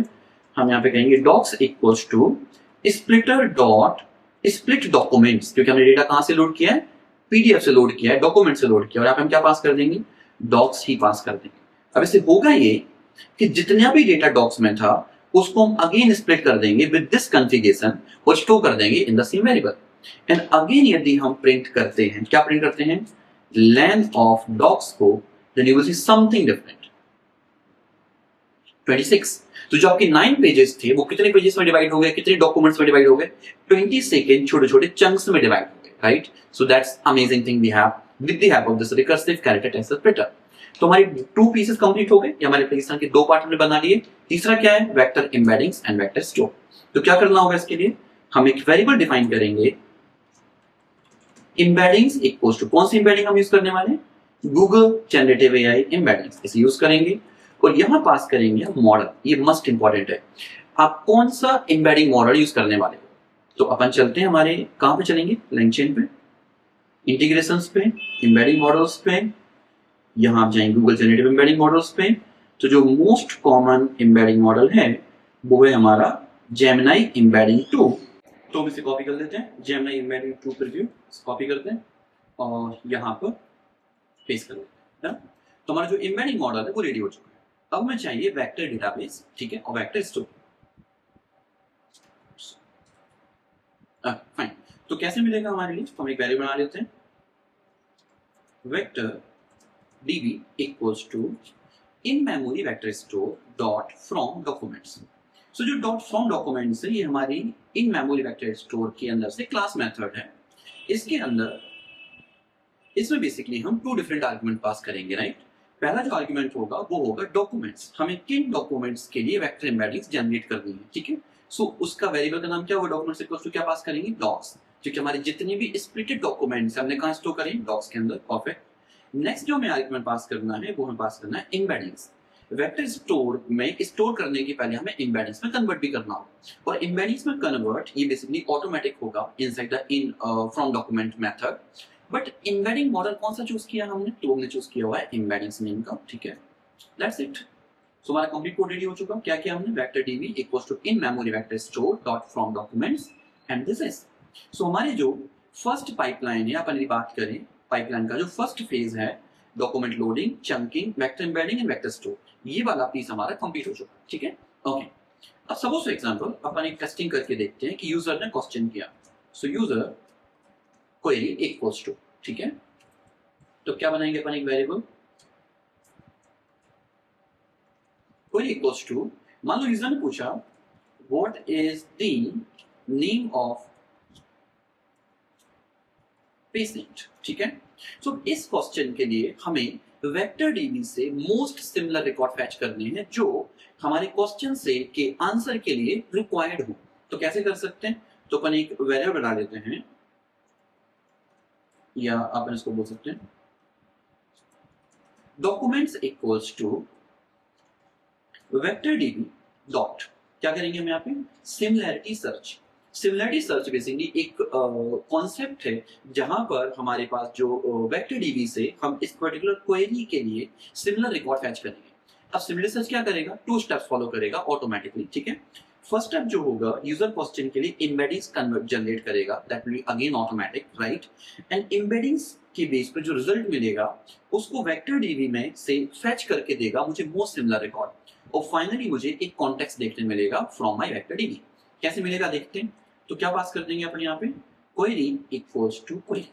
हम यहाँ पे कहेंगे docs equals to splitter dot split documents, क्योंकि हमने डेटा कहां से लोड किया है? पीडीएफ से लोड किया है, डॉक्यूमेंट से लोड किया, और यहाँ पे हम क्या पास कर देंगे? डॉक्स ही पास कर देंगे। अब इससे होगा ये कि जितना भी डेटा डॉक्स में था उसको हम अगेन स्प्लिट कर देंगे विद दिस कॉन्फ़िगरेशन और स्टोर कर देंगे in the same variable. And again यदि हम प्रिंट करते हैं, क्या प्रिंट करते हैं? लेंथ ऑफ डॉक्स को, then you will see something different. 26। तो जो आपके 9 पेजेस थे वो कितने पेजेस में डिवाइड हो गए, कितने डॉक्यूमेंट्स में डिवाइड हो गए? 20 के छोटे छोटे चंक्स में डिवाइड हो गए, right? So that's amazing thing we have with the help of this recursive character text splitter. तो हमारी 2 पीसेस कंप्लीट हो गए, ये हमारे एप्लीकेशन के 2 पार्ट हमने बना लिए। तीसरा क्या है? Vector embeddings and vector store. तो क्या करना होगा इसके लिए? हम एक वेरिएबल डिफाइन करेंगे एम्बेडिंग्स इक्वल्स टू, कौन सी एम्बेडिंग हम यूज करने वाले हैं? गूगल जनरेटिव एआई एम्बेडिंग्स, इसे यूज करेंगे और यहां पास करेंगे मॉडल। ये मस्ट इंपॉर्टेंट है, आप कौन सा एम्बेडिंग मॉडल यूज करने वाले हो। तो अपन चलते हैं हमारे कहां पे चलेंगे? लैंगचेन पे, इंटीग्रेशंस पे, एम्बेडिंग मॉडल्स पे। यहां आप जाएंगे गूगल जनरेटिव एम्बेडिंग मॉडल्स पे। तो जो मोस्ट कॉमन एम्बेडिंग मॉडल है वो है हमारा जेमिनी एम्बेडिंग 2। तो हम इसे कॉपी कर लेते हैं, जेमिनी एम्बेडिंग 2 प्रीव्यू कॉपी करते हैं और यहां पर पेस्ट कर लेते हैं। तो हमारा जो एम्बेडिंग मॉडल है वो रेडी हो चुका है। अब हमें चाहिए वेक्टर डेटाबेस, ठीक है, और वेक्टर स्टोर। फाइन। तो कैसे मिलेगा हमारे लिए? तो हम एक वेरिएबल बना लेते हैं, vector db equals to in memory vector store dot from documents. So जो डॉट फ्रॉम डॉक्यूमेंट्स है ये हमारी इन मेमोरी वेक्टर स्टोर के अंदर से क्लास मेथड है। इसके अंदर, इसमें बेसिकली हम 2 डिफरेंट आर्गुमेंट पास करेंगे, राइट? पहला जो आर्गुमेंट होगा वो होगा डॉक्यूमेंट्स, हमें किन डॉक्यूमेंट्स के लिए वेक्टर एम्बेडिंग्स जनरेट करनी है, ठीक है? सो उसका वेरिएबल का नाम क्या होगा? डॉक्यूमेंट्स इक्वल्स टू क्या पास करेंगे? डॉक्स, क्योंकि हमारे जितने भी स्प्लिटेड डॉक्यूमेंट्स हमने कहां स्टोर करें? डॉक्स के अंदर। परफेक्ट। नेक्स्ट जो हमें आर्गुमेंट पास करना है वो हमें पास करना है एम्बेडिंग्स। वेक्टर स्टोर में स्टोर करने के पहले हमें एम्बेडिंग्स में कन्वर्ट भी करना होगा, और एम्बेडिंग्स में कन्वर्ट ये बेसिकली ऑटोमेटिक होगा inside the in from document method. But embedding model कौन सा चूज किया हमने? तो हमने चूज किया हुआ है एम्बेडिंग्स नेम का, ठीक है? That's it. सो हमारा कंप्लीट कोड रेडी हो चुका। क्या किया हमने? Vector db equals to in memory vector store dot from documents and this is. So हमारी जो फर्स्ट पाइपलाइन है, अपन यदि बात करें पाइपलाइन का जो फर्स्ट फेज है, document loading, chunking, vector embedding and vector store, ये वाला पीस हमारा कंप्लीट हो चुका, ठीक है? ओके। अब सपोज फॉर एग्जांपल अपन एक टेस्टिंग करके देखते हैं कि यूजर ने क्वेश्चन किया। So user query equals to, ठीक है? तो क्या बनाएंगे अपन? एक वेरिएबल क्वेरी इक्वल्स टू, मान लो यूजर ने पूछा what is the name of patient, ठीक है? सो इस क्वेश्चन के लिए हमें वेक्टर डीबी से मोस्ट सिमिलर रिकॉर्ड फैच करने हैं जो हमारे क्वेश्चन से के आंसर के लिए रिक्वायर्ड हो। तो कैसे कर सकते हैं? तो अपन एक वेरिएबल बना लेते हैं, या अपन इसको बोल सकते हैं documents equals to vector DB dot क्या करेंगे हम यहाँ पे? Similarity search. Similarity search basically एक कॉन्सेप्ट है जहां पर हमारे पास जो वेक्टर डीबी से हम इस पर्टिकुलर क्वेरी के लिए सिमिलर रिकॉर्ड फैच करेंगे। अब सिमिलर सर्च क्या करेगा? 2 स्टेप्स फॉलो करेगा ऑटोमेटिकली, ठीक है। फर्स्ट स्टेप जो होगा, यूजर क्वेश्चन के लिए एम्बेडिंग्स कन्वर्ट जनरेट करेगा, that will be again automatic, right. And embeddings के बेस पर जो रिजल्ट मिलेगा उसको वेक्टर डीबी में से फेच करके देगा मुझे मोस्ट सिमिलर रिकॉर्ड, और फाइनली मुझे एक कॉन्टेक्स्ट देखने मिलेगा फ्रॉम माय वेक्टर डीबी। कैसे मिलेगा देखते हैं। तो क्या पास कर देंगे अपन यहाँ पे? Query equals to query,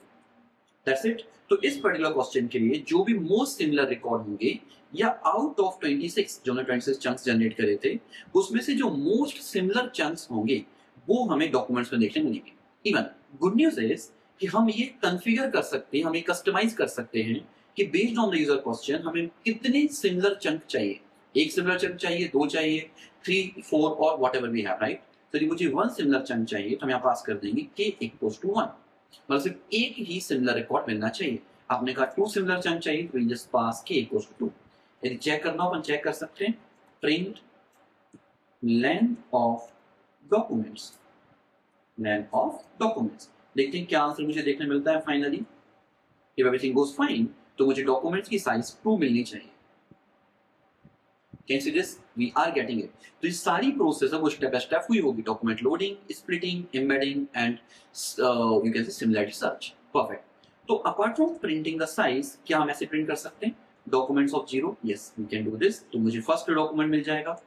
that's it. तो इस पर्टिकुलर क्वेश्चन के लिए जो भी मोस्ट सिमिलर रिकॉर्ड होंगे, या आउट ऑफ 26 जो हमने 26 चंक्स जनरेट करे थे, उसमें से जो मोस्ट सिमिलर चंक्स होंगे वो हमें डॉक्यूमेंट्स में देखने मिलेंगे। इवन गुड न्यूज इज कि हम ये कॉन्फ़िगर कर सकते हैं, हम ये कस्टमाइज कर सकते हैं कि based on the user question हमें कितने सिमिलर चंक चाहिए। एक सिमिलर चंक चाहिए, 2 चाहिए, 3, 4 और व्हाटएवर वी हैव, राइट। तो मुझे 1 सिमिलर चंक चाहिए, तो हम यहाँ पास कर देंगे k इक्वल्स टू 1। मतलब सिर्फ एक ही सिमिलर रिकॉर्ड मिलना चाहिए। आपने कहा 2 सिमिलर चंक चाहिए, तो just pass k equals to 2। यदि चेक करना हो अपन चेक कर सकते हैं, print length of documents, length of documents. देखते हैं क्या आंसर मुझे देखने मिलता है finally. If everything goes fine तो मुझे डॉक्यूमेंट्स की साइज 2 मिलनी चाहिए। Can see this? We are getting it. तो ये सारी प्रोसेस है वो स्टेप बाय स्टेप हुई होगी, document loading, splitting, embedding and you can say similarity search. Perfect. तो apart from printing the size, क्या हम ऐसे प्रिंट कर सकते हैं documents of 0? Yes we can do this. तो मुझे फर्स्ट डॉक्यूमेंट मिल जाएगा,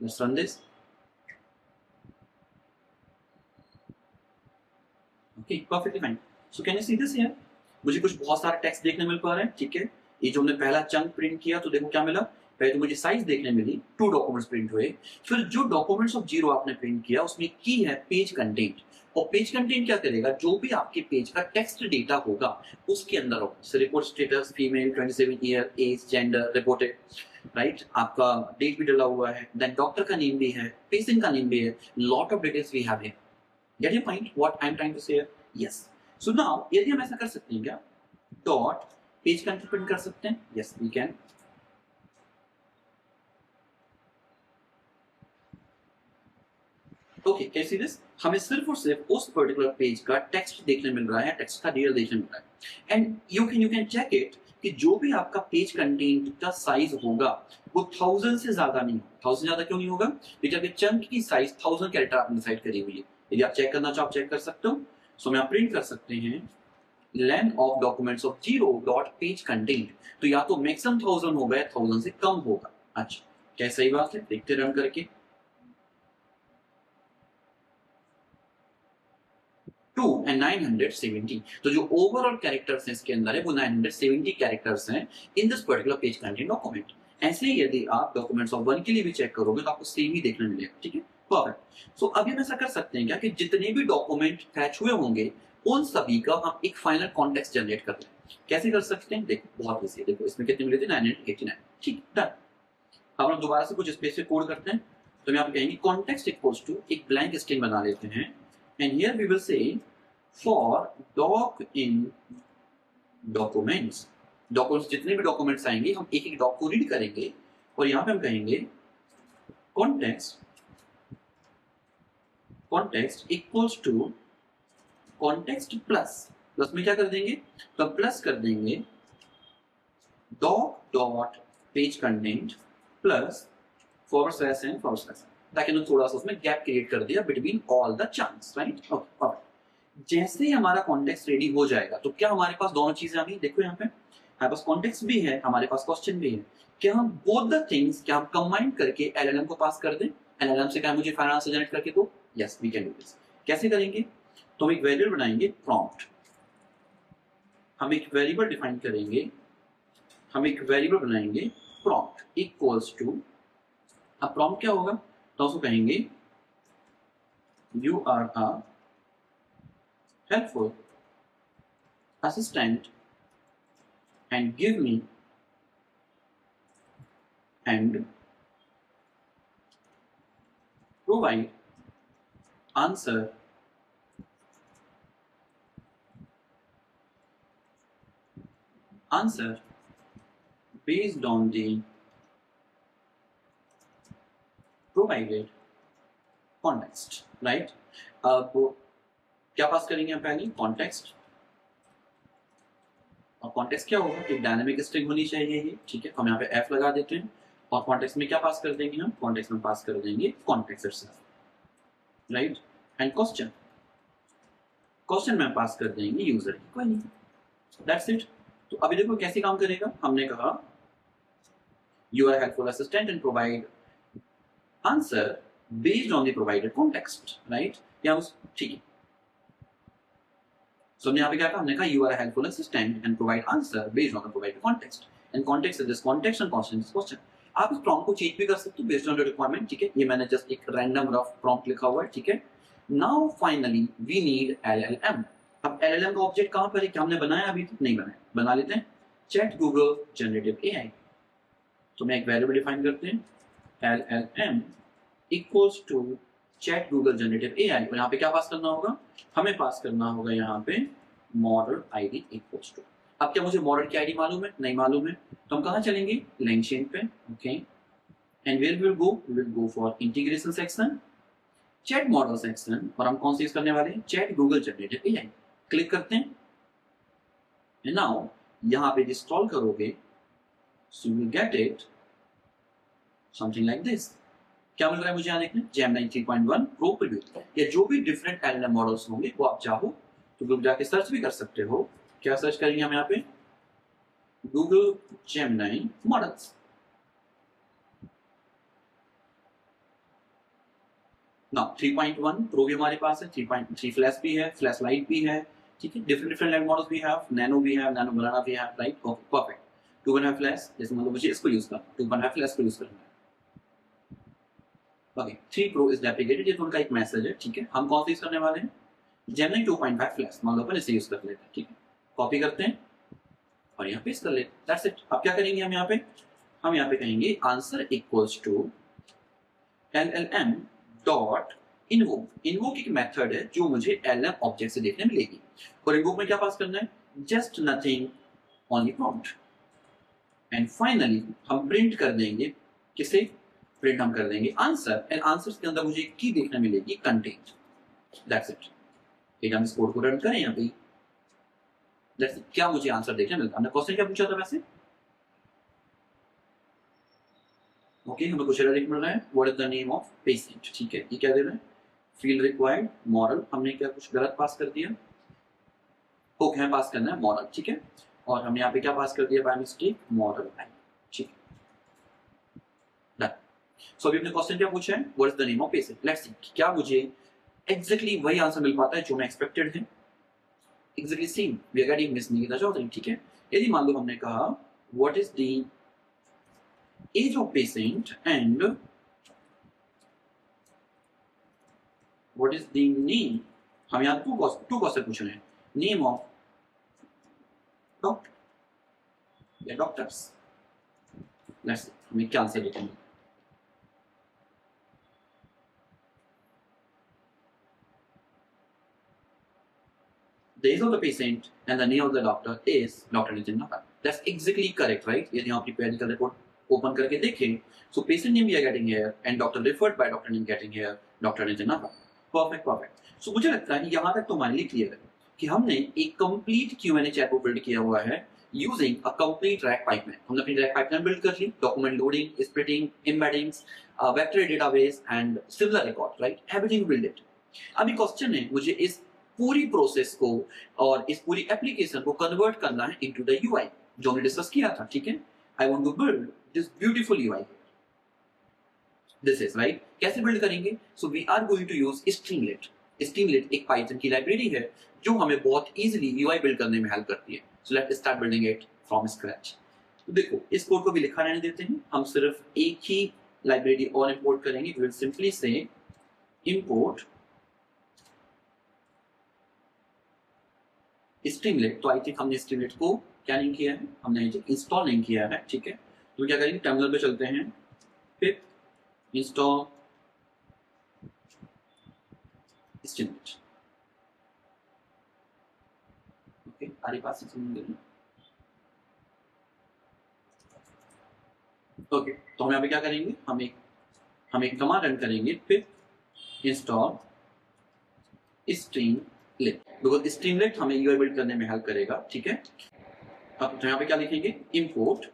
let's run this. Okay perfectly fine. So can you see this here? मुझे कुछ बहुत सारे टेक्स्ट देखने मिल पा रहे हैं, ठीक है। ये जो हमने पहला चंक प्रिंट किया तो देखो क्या मिला। पहले तो मुझे साइज देखने मिली, 2 डॉक्यूमेंट्स प्रिंट हुए। फिर जो डॉक्यूमेंट्स ऑफ 0 आपने प्रिंट किया उसमें की है पेज कंटेंट, और पेज कंटेंट क्या करेगा? जो भी आपके पेज का टेक्स्ट डेटा होगा उसके अंदर हो, report status, female, 27 year, age, gender reported, right. आपका डेट भी डला हुआ है, देन डॉक्टर का नेम भी है, पेशेंट का नेम भी है, lot of details we have here. Get your point what I am trying to say? Yes. So now यदि हम ऐसा कर सकते हैं क्या, डॉट पेज कंटेंट प्रिंट कर सकते हैं? Yes we can. ओके कैसे दिस? हमें सिर्फ और सिर्फ उस पर्टिकुलर पेज का टेक्स्ट देखने मिल रहा है, टेक्स्ट का डिटेल देखने मिल रहा है। And you can check it कि जो भी आपका पेज कंटेंट का साइज होगा वो 1000 से ज्यादा नहीं होगा। 1000 ज्यादा क्यों नहीं होगा? क्योंकि चंक की साइज 1000 कैरेक्टर आपने डिसाइड करी हुई है। यदि आप चेक करना चाहो आप चेक कर सकते हो। सो मैं आप प्रिंट कर सकते हैं length of documents of 0 dot page content. तो या तो मैक्सिमम 1000 होगा या 1000 से कम होगा। अच्छा क्या सही बात है? देखते रन करके। 2 and 970। तो जो ओवरऑल कैरेक्टर्स हैं इसके अंदर है वो 970 कैरेक्टर्स हैं in this particular page content document. ऐसे ही यदि आप डॉक्यूमेंट्स ऑफ 1 के लिए भी चेक करोगे तो आपको सेम ही देखने मिलेगा, ठीक है। परफेक्ट। सो अभी हम ऐसा कर सकते हैं क्या कि जितने भी डॉक्यूमेंट फैच हुए होंगे उन सभी का हम एक फाइनल कॉन्टेक्स्ट जनरेट कर लें। कैसे कर सकते हैं? देखो बहुत इजी है। देखो इसमें कितने मिले थे? 989, ठीक डन। अब हम दोबारा से कुछ स्पेसिफिक कोड करते हैं। तो हम यहाँ पे कहेंगे कॉन्टेक्स्ट इक्वल्स टू एक ब्लैंक स्ट्रिंग बना लेते हैं, and here we will say for doc in documents. Documents जितने भी डॉक्यूमेंट्स आएंगे हम एक एक डॉक को रीड करेंगे, और यहां पे हम कहेंगे context context equals to context plus. Plus में क्या कर देंगे? तो प्लस कर देंगे doc dot page content plus forward slash and forward slash, ताकि ना थोड़ा सा उसमें गैप क्रिएट कर दिया between all the chunks, right. Okay जैसे ही हमारा कॉन्टेक्स्ट रेडी हो जाएगा तो क्या हमारे पास दोनों चीजें आ गई। देखो यहाँ पे हमारे पास कॉन्टेक्स्ट भी है, हमारे पास क्वेश्चन भी है। क्या हम बोथ द थिंग्स क्या हम कंबाइन करके एलएलएम को पास कर दें? एलएलएम से क्या मुझे फाइनल आंसर जनरेट करके दो? Yes we can do this. कैसे करेंगे? तो हम एक वेरिएबल बनाएंगे प्रॉम्प्ट, हम एक वेरिएबल डिफाइन करेंगे, हम एक वेरिएबल बनाएंगे प्रॉम्प्ट इक्वल्स टू। अब प्रॉम्प्ट क्या होगा? तो उसको कहेंगे you are a helpful assistant and give me and provide answer based on the provided context, right. अब क्या पास करेंगे हम पहले, कॉन्टेक्स्ट। और कॉन्टेक्स्ट क्या होगा, एक डायनामिक स्ट्रिंग होनी चाहिए ये, ठीक है। हम यहाँ पे एफ लगा देते हैं और कॉन्टेक्स्ट में क्या पास कर देंगे हम, कॉन्टेक्स्ट में पास कर देंगे context itself, right. And question, question में पास कर देंगे यूजर की क्वेरी, दैट्स इट। तो अभी देखो कैसे काम करेगा, हमने कहा you are helpful assistant and provide answer based on the provided context, right. या ठीक है, सो हमने यहाँ पे क्या कहा, हमने कहा you are a helpful assistant and provide answer based on the provided context and context is this context and question is question. आप इस प्रॉम्प्ट को चेंज भी कर सकते हो बेस्ड ऑन द रिक्वायरमेंट, ठीक है। ये मैंने जस्ट एक रैंडम रफ प्रॉम्प्ट लिखा हुआ है, ठीक है। Now finally we need LLM. अब एलएलएम का ऑब्जेक्ट कहां पर है, क्या हमने बनाया, अभी तक नहीं बनाया, बना लेते हैं। चैट गूगल जनरेटिव एआई, तो मैं एक वेरिएबल डिफाइन करते हैं, LLM equals to chat Google generative AI. और यहाँ पे क्या पास करना होगा, हमें पास करना होगा यहाँ पे मॉडल आईडी इक्वल्स टू। अब क्या मुझे मॉडल की आईडी मालूम है, नहीं मालूम है, तो हम कहाँ चलेंगे, लैंगचेन पे, okay. And where will go for integration section, chat model section, और हम कौन सी यूज करने वाले हैं, chat Google generative AI. Click करते हैं एंड नाउ यहाँ पे इंस्टॉल करोगे, so you will get it something like this. क्या मिल रहा है मुझे यहाँ देखने, जेमिनी 3.1 प्रो प्रीव्यू, या जो भी डिफरेंट एलएलएम मॉडल्स होंगे वो आप चाहो तो ग्रुप जाके सर्च भी कर सकते हो। क्या सर्च करेंगे हम यहाँ पे, गूगल जेमिनी मॉडल्स। ना 3.1 प्रो भी हमारे पास है, 3.3 फ्लैश भी है, फ्लैश लाइट भी है, ठीक है। डिफरेंट लैंड मॉडल्स भी है, नैनो भी है, नैनो बनाना भी है, राइट, ओके परफेक्ट। 2.5 फ्लैश, जैसे मतलब मुझे इसको यूज करना, 2.5 फ्लैश को यूज करना है, ओके। 3 प्रो इज डेप्रिकेटेड, ये तो उनका एक मैसेज है, ठीक है। हम कौन सा यूज करने वाले हैं, जेमिनी 2.5 फ्लैश, मान लो अपन इसे यूज कर लेते हैं, ठीक है। कॉपी करते हैं और यहाँ पेस्ट कर लेते हैं, दैट्स इट। अब क्या करेंगे हम यहाँ पे, हम यहाँ पे कहेंगे answer equals to LLM dot invoke. Invoke एक मेथड है जो मुझे एलएम ऑब्जेक्ट से देखने मिलेगी, और इन्वोक में क्या पास करना है, just nothing only prompt. And finally हम प्रिंट कर देंगे, किसे प्रिंट हम कर देंगे आंसर, एंड आंसर के अंदर मुझे की देखने मिलेगी कंटेंट, दैट्स इट। एक हम इस कोड को रन करें यहाँ पे, दैट्स इट। क्या मुझे आंसर देखने मिलता है, हमने क्वेश्चन क्या पूछा था वैसे, ओके। हमें कुछ एरर मिल रहा है, what is the name of patient, ठीक है। ये क्या दे रहा है, फील्ड रिक्वायर्ड मॉडल, हमने क्या कुछ गलत पास कर दिया, ओके हमें पास करना है मॉडल, ठीक है। और हमने यहाँ पे क्या पास कर दिया बाय मिस्टेक, मॉडल आई, ठीक है, डन। सो अभी अपने क्वेश्चन क्या पूछा है, what is the name of patient, let's see क्या मुझे एग्जैक्टली वही आंसर मिल पाता है जो मैं एक्सपेक्टेड है, exactly same we are getting miss Nikita Chaudhary, ठीक है। यदि मान लो हमने कहा what is the age of patient and what is the name, हम यहाँ टू क्वेश्चन पूछ रहे हैं, नेम ऑफ डॉक्टर या डॉक्टर्स, लेट्स हमें क्या आंसर लिखेंगे, the age of the patient and the name of the doctor is Dr. Nitin Naka. That's exactly correct, right? यदि आप अपनी medical report open करके देखें, so patient name we are getting here and doctor referred by doctor name getting here, Dr. Nitin Naka. Perfect, perfect. So मुझे लगता है यहाँ तक तो हमारे लिए क्लियर है कि हमने एक complete Q&A chat को build किया हुआ है using a complete RAG pipeline. हमने अपनी RAG pipeline build कर ली, document loading, splitting, embeddings, vector database and similar record, right? Everything build it. अभी क्वेश्चन है मुझे इस पूरी प्रोसेस को और इस पूरी एप्लीकेशन को कन्वर्ट करना है इनटू द यूआई जो हमने डिस्कस किया था, ठीक है। I want to build this beautiful UI, this is right. कैसे बिल्ड करेंगे, so we are going to use Streamlit. Streamlit एक पाइथन की लाइब्रेरी है जो हमें बहुत इजीली यूआई बिल्ड करने में हेल्प करती है। So let's start building it from scratch. तो देखो इस कोड को भी लिखा रहने देते हैं, हम सिर्फ एक ही लाइब्रेरी और इंपोर्ट करेंगे, वी विल सिंपली से इंपोर्ट स्ट्रीमलेट। तो आई थिंक हमने स्ट्रीमलेट को क्या नहीं किया है, हमने इंस्टॉल नहीं किया है, ठीक है। तो क्या करेंगे, टर्मिनल पे चलते हैं, फिर इंस्टॉल स्ट्रीमलेट, ओके। हमारे पास ओके। तो हम यहाँ पे क्या करेंगे, हम एक कमांड रन करेंगे, फिर इंस्टॉल स्ट्रीमलेट, बिकॉज स्ट्रीमलेट हमें यूआई बिल्ड करने में हेल्प करेगा, ठीक है। अब तो यहाँ पे क्या लिखेंगे, import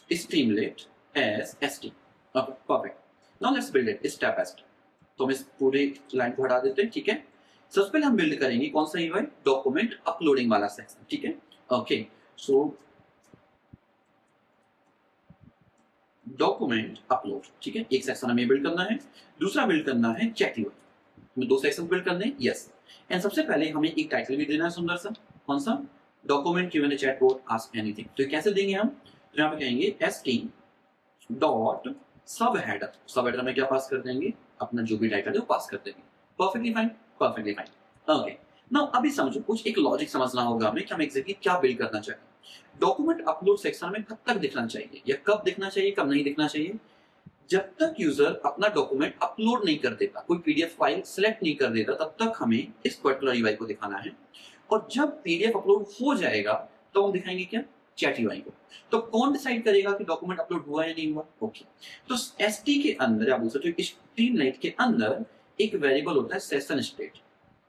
Streamlit as ST, perfect. Now let's build it step by step. तो हम इस पूरे लाइन को हटा देते हैं, ठीक है। सबसे पहले हम बिल्ड करेंगे कौन सा यूआई, डॉक्यूमेंट अपलोडिंग वाला सेक्शन, ठीक है। ओके, सो डॉक्यूमेंट अपलोड, ठीक है। एक सेक्शन हमें बिल्ड करना है, दूसरा बिल्ड करना है चैट यूआई। हमें दो सेक्शन बिल्ड करने हैं, यस। एंड सबसे पहले हमें एक टाइटल भी देना है सुंदर सा, कौन सा, document Q&A chatbot ask anything. तो कैसे देंगे हम, तो यहाँ पे कहेंगे st डॉट सब हेडर, सब हेडर में क्या पास कर देंगे, अपना जो भी टाइटल है वो पास कर देंगे। Perfectly fine, perfectly fine. Okay, now अभी समझो, कुछ एक लॉजिक समझना होगा हमें कि हम एग्जैक्टली क्या बिल्ड करना चाहिए। डॉक्यूमेंट अपलोड सेक्शन में कब तक दिखना चाहिए, या कब दिखना चाहिए, कब नहीं दिखना चाहिए, जब तक यूजर अपना डॉक्यूमेंट अपलोड नहीं कर देता, कोई पीडीएफ फाइल सिलेक्ट नहीं कर देता, तब तक हमें इस पर्टिकुलर यूआई को दिखाना है। और जब पीडीएफ अपलोड हो जाएगा तो हम दिखाएंगे क्या, चैट यूआई को। तो कौन डिसाइड करेगा कि डॉक्यूमेंट अपलोड हुआ या नहीं हुआ, ओके। तो एसटी के अंदर आप बोल सकते हो, स्ट्रीमलाइट के अंदर एक वेरिएबल होता है सेशन स्टेट।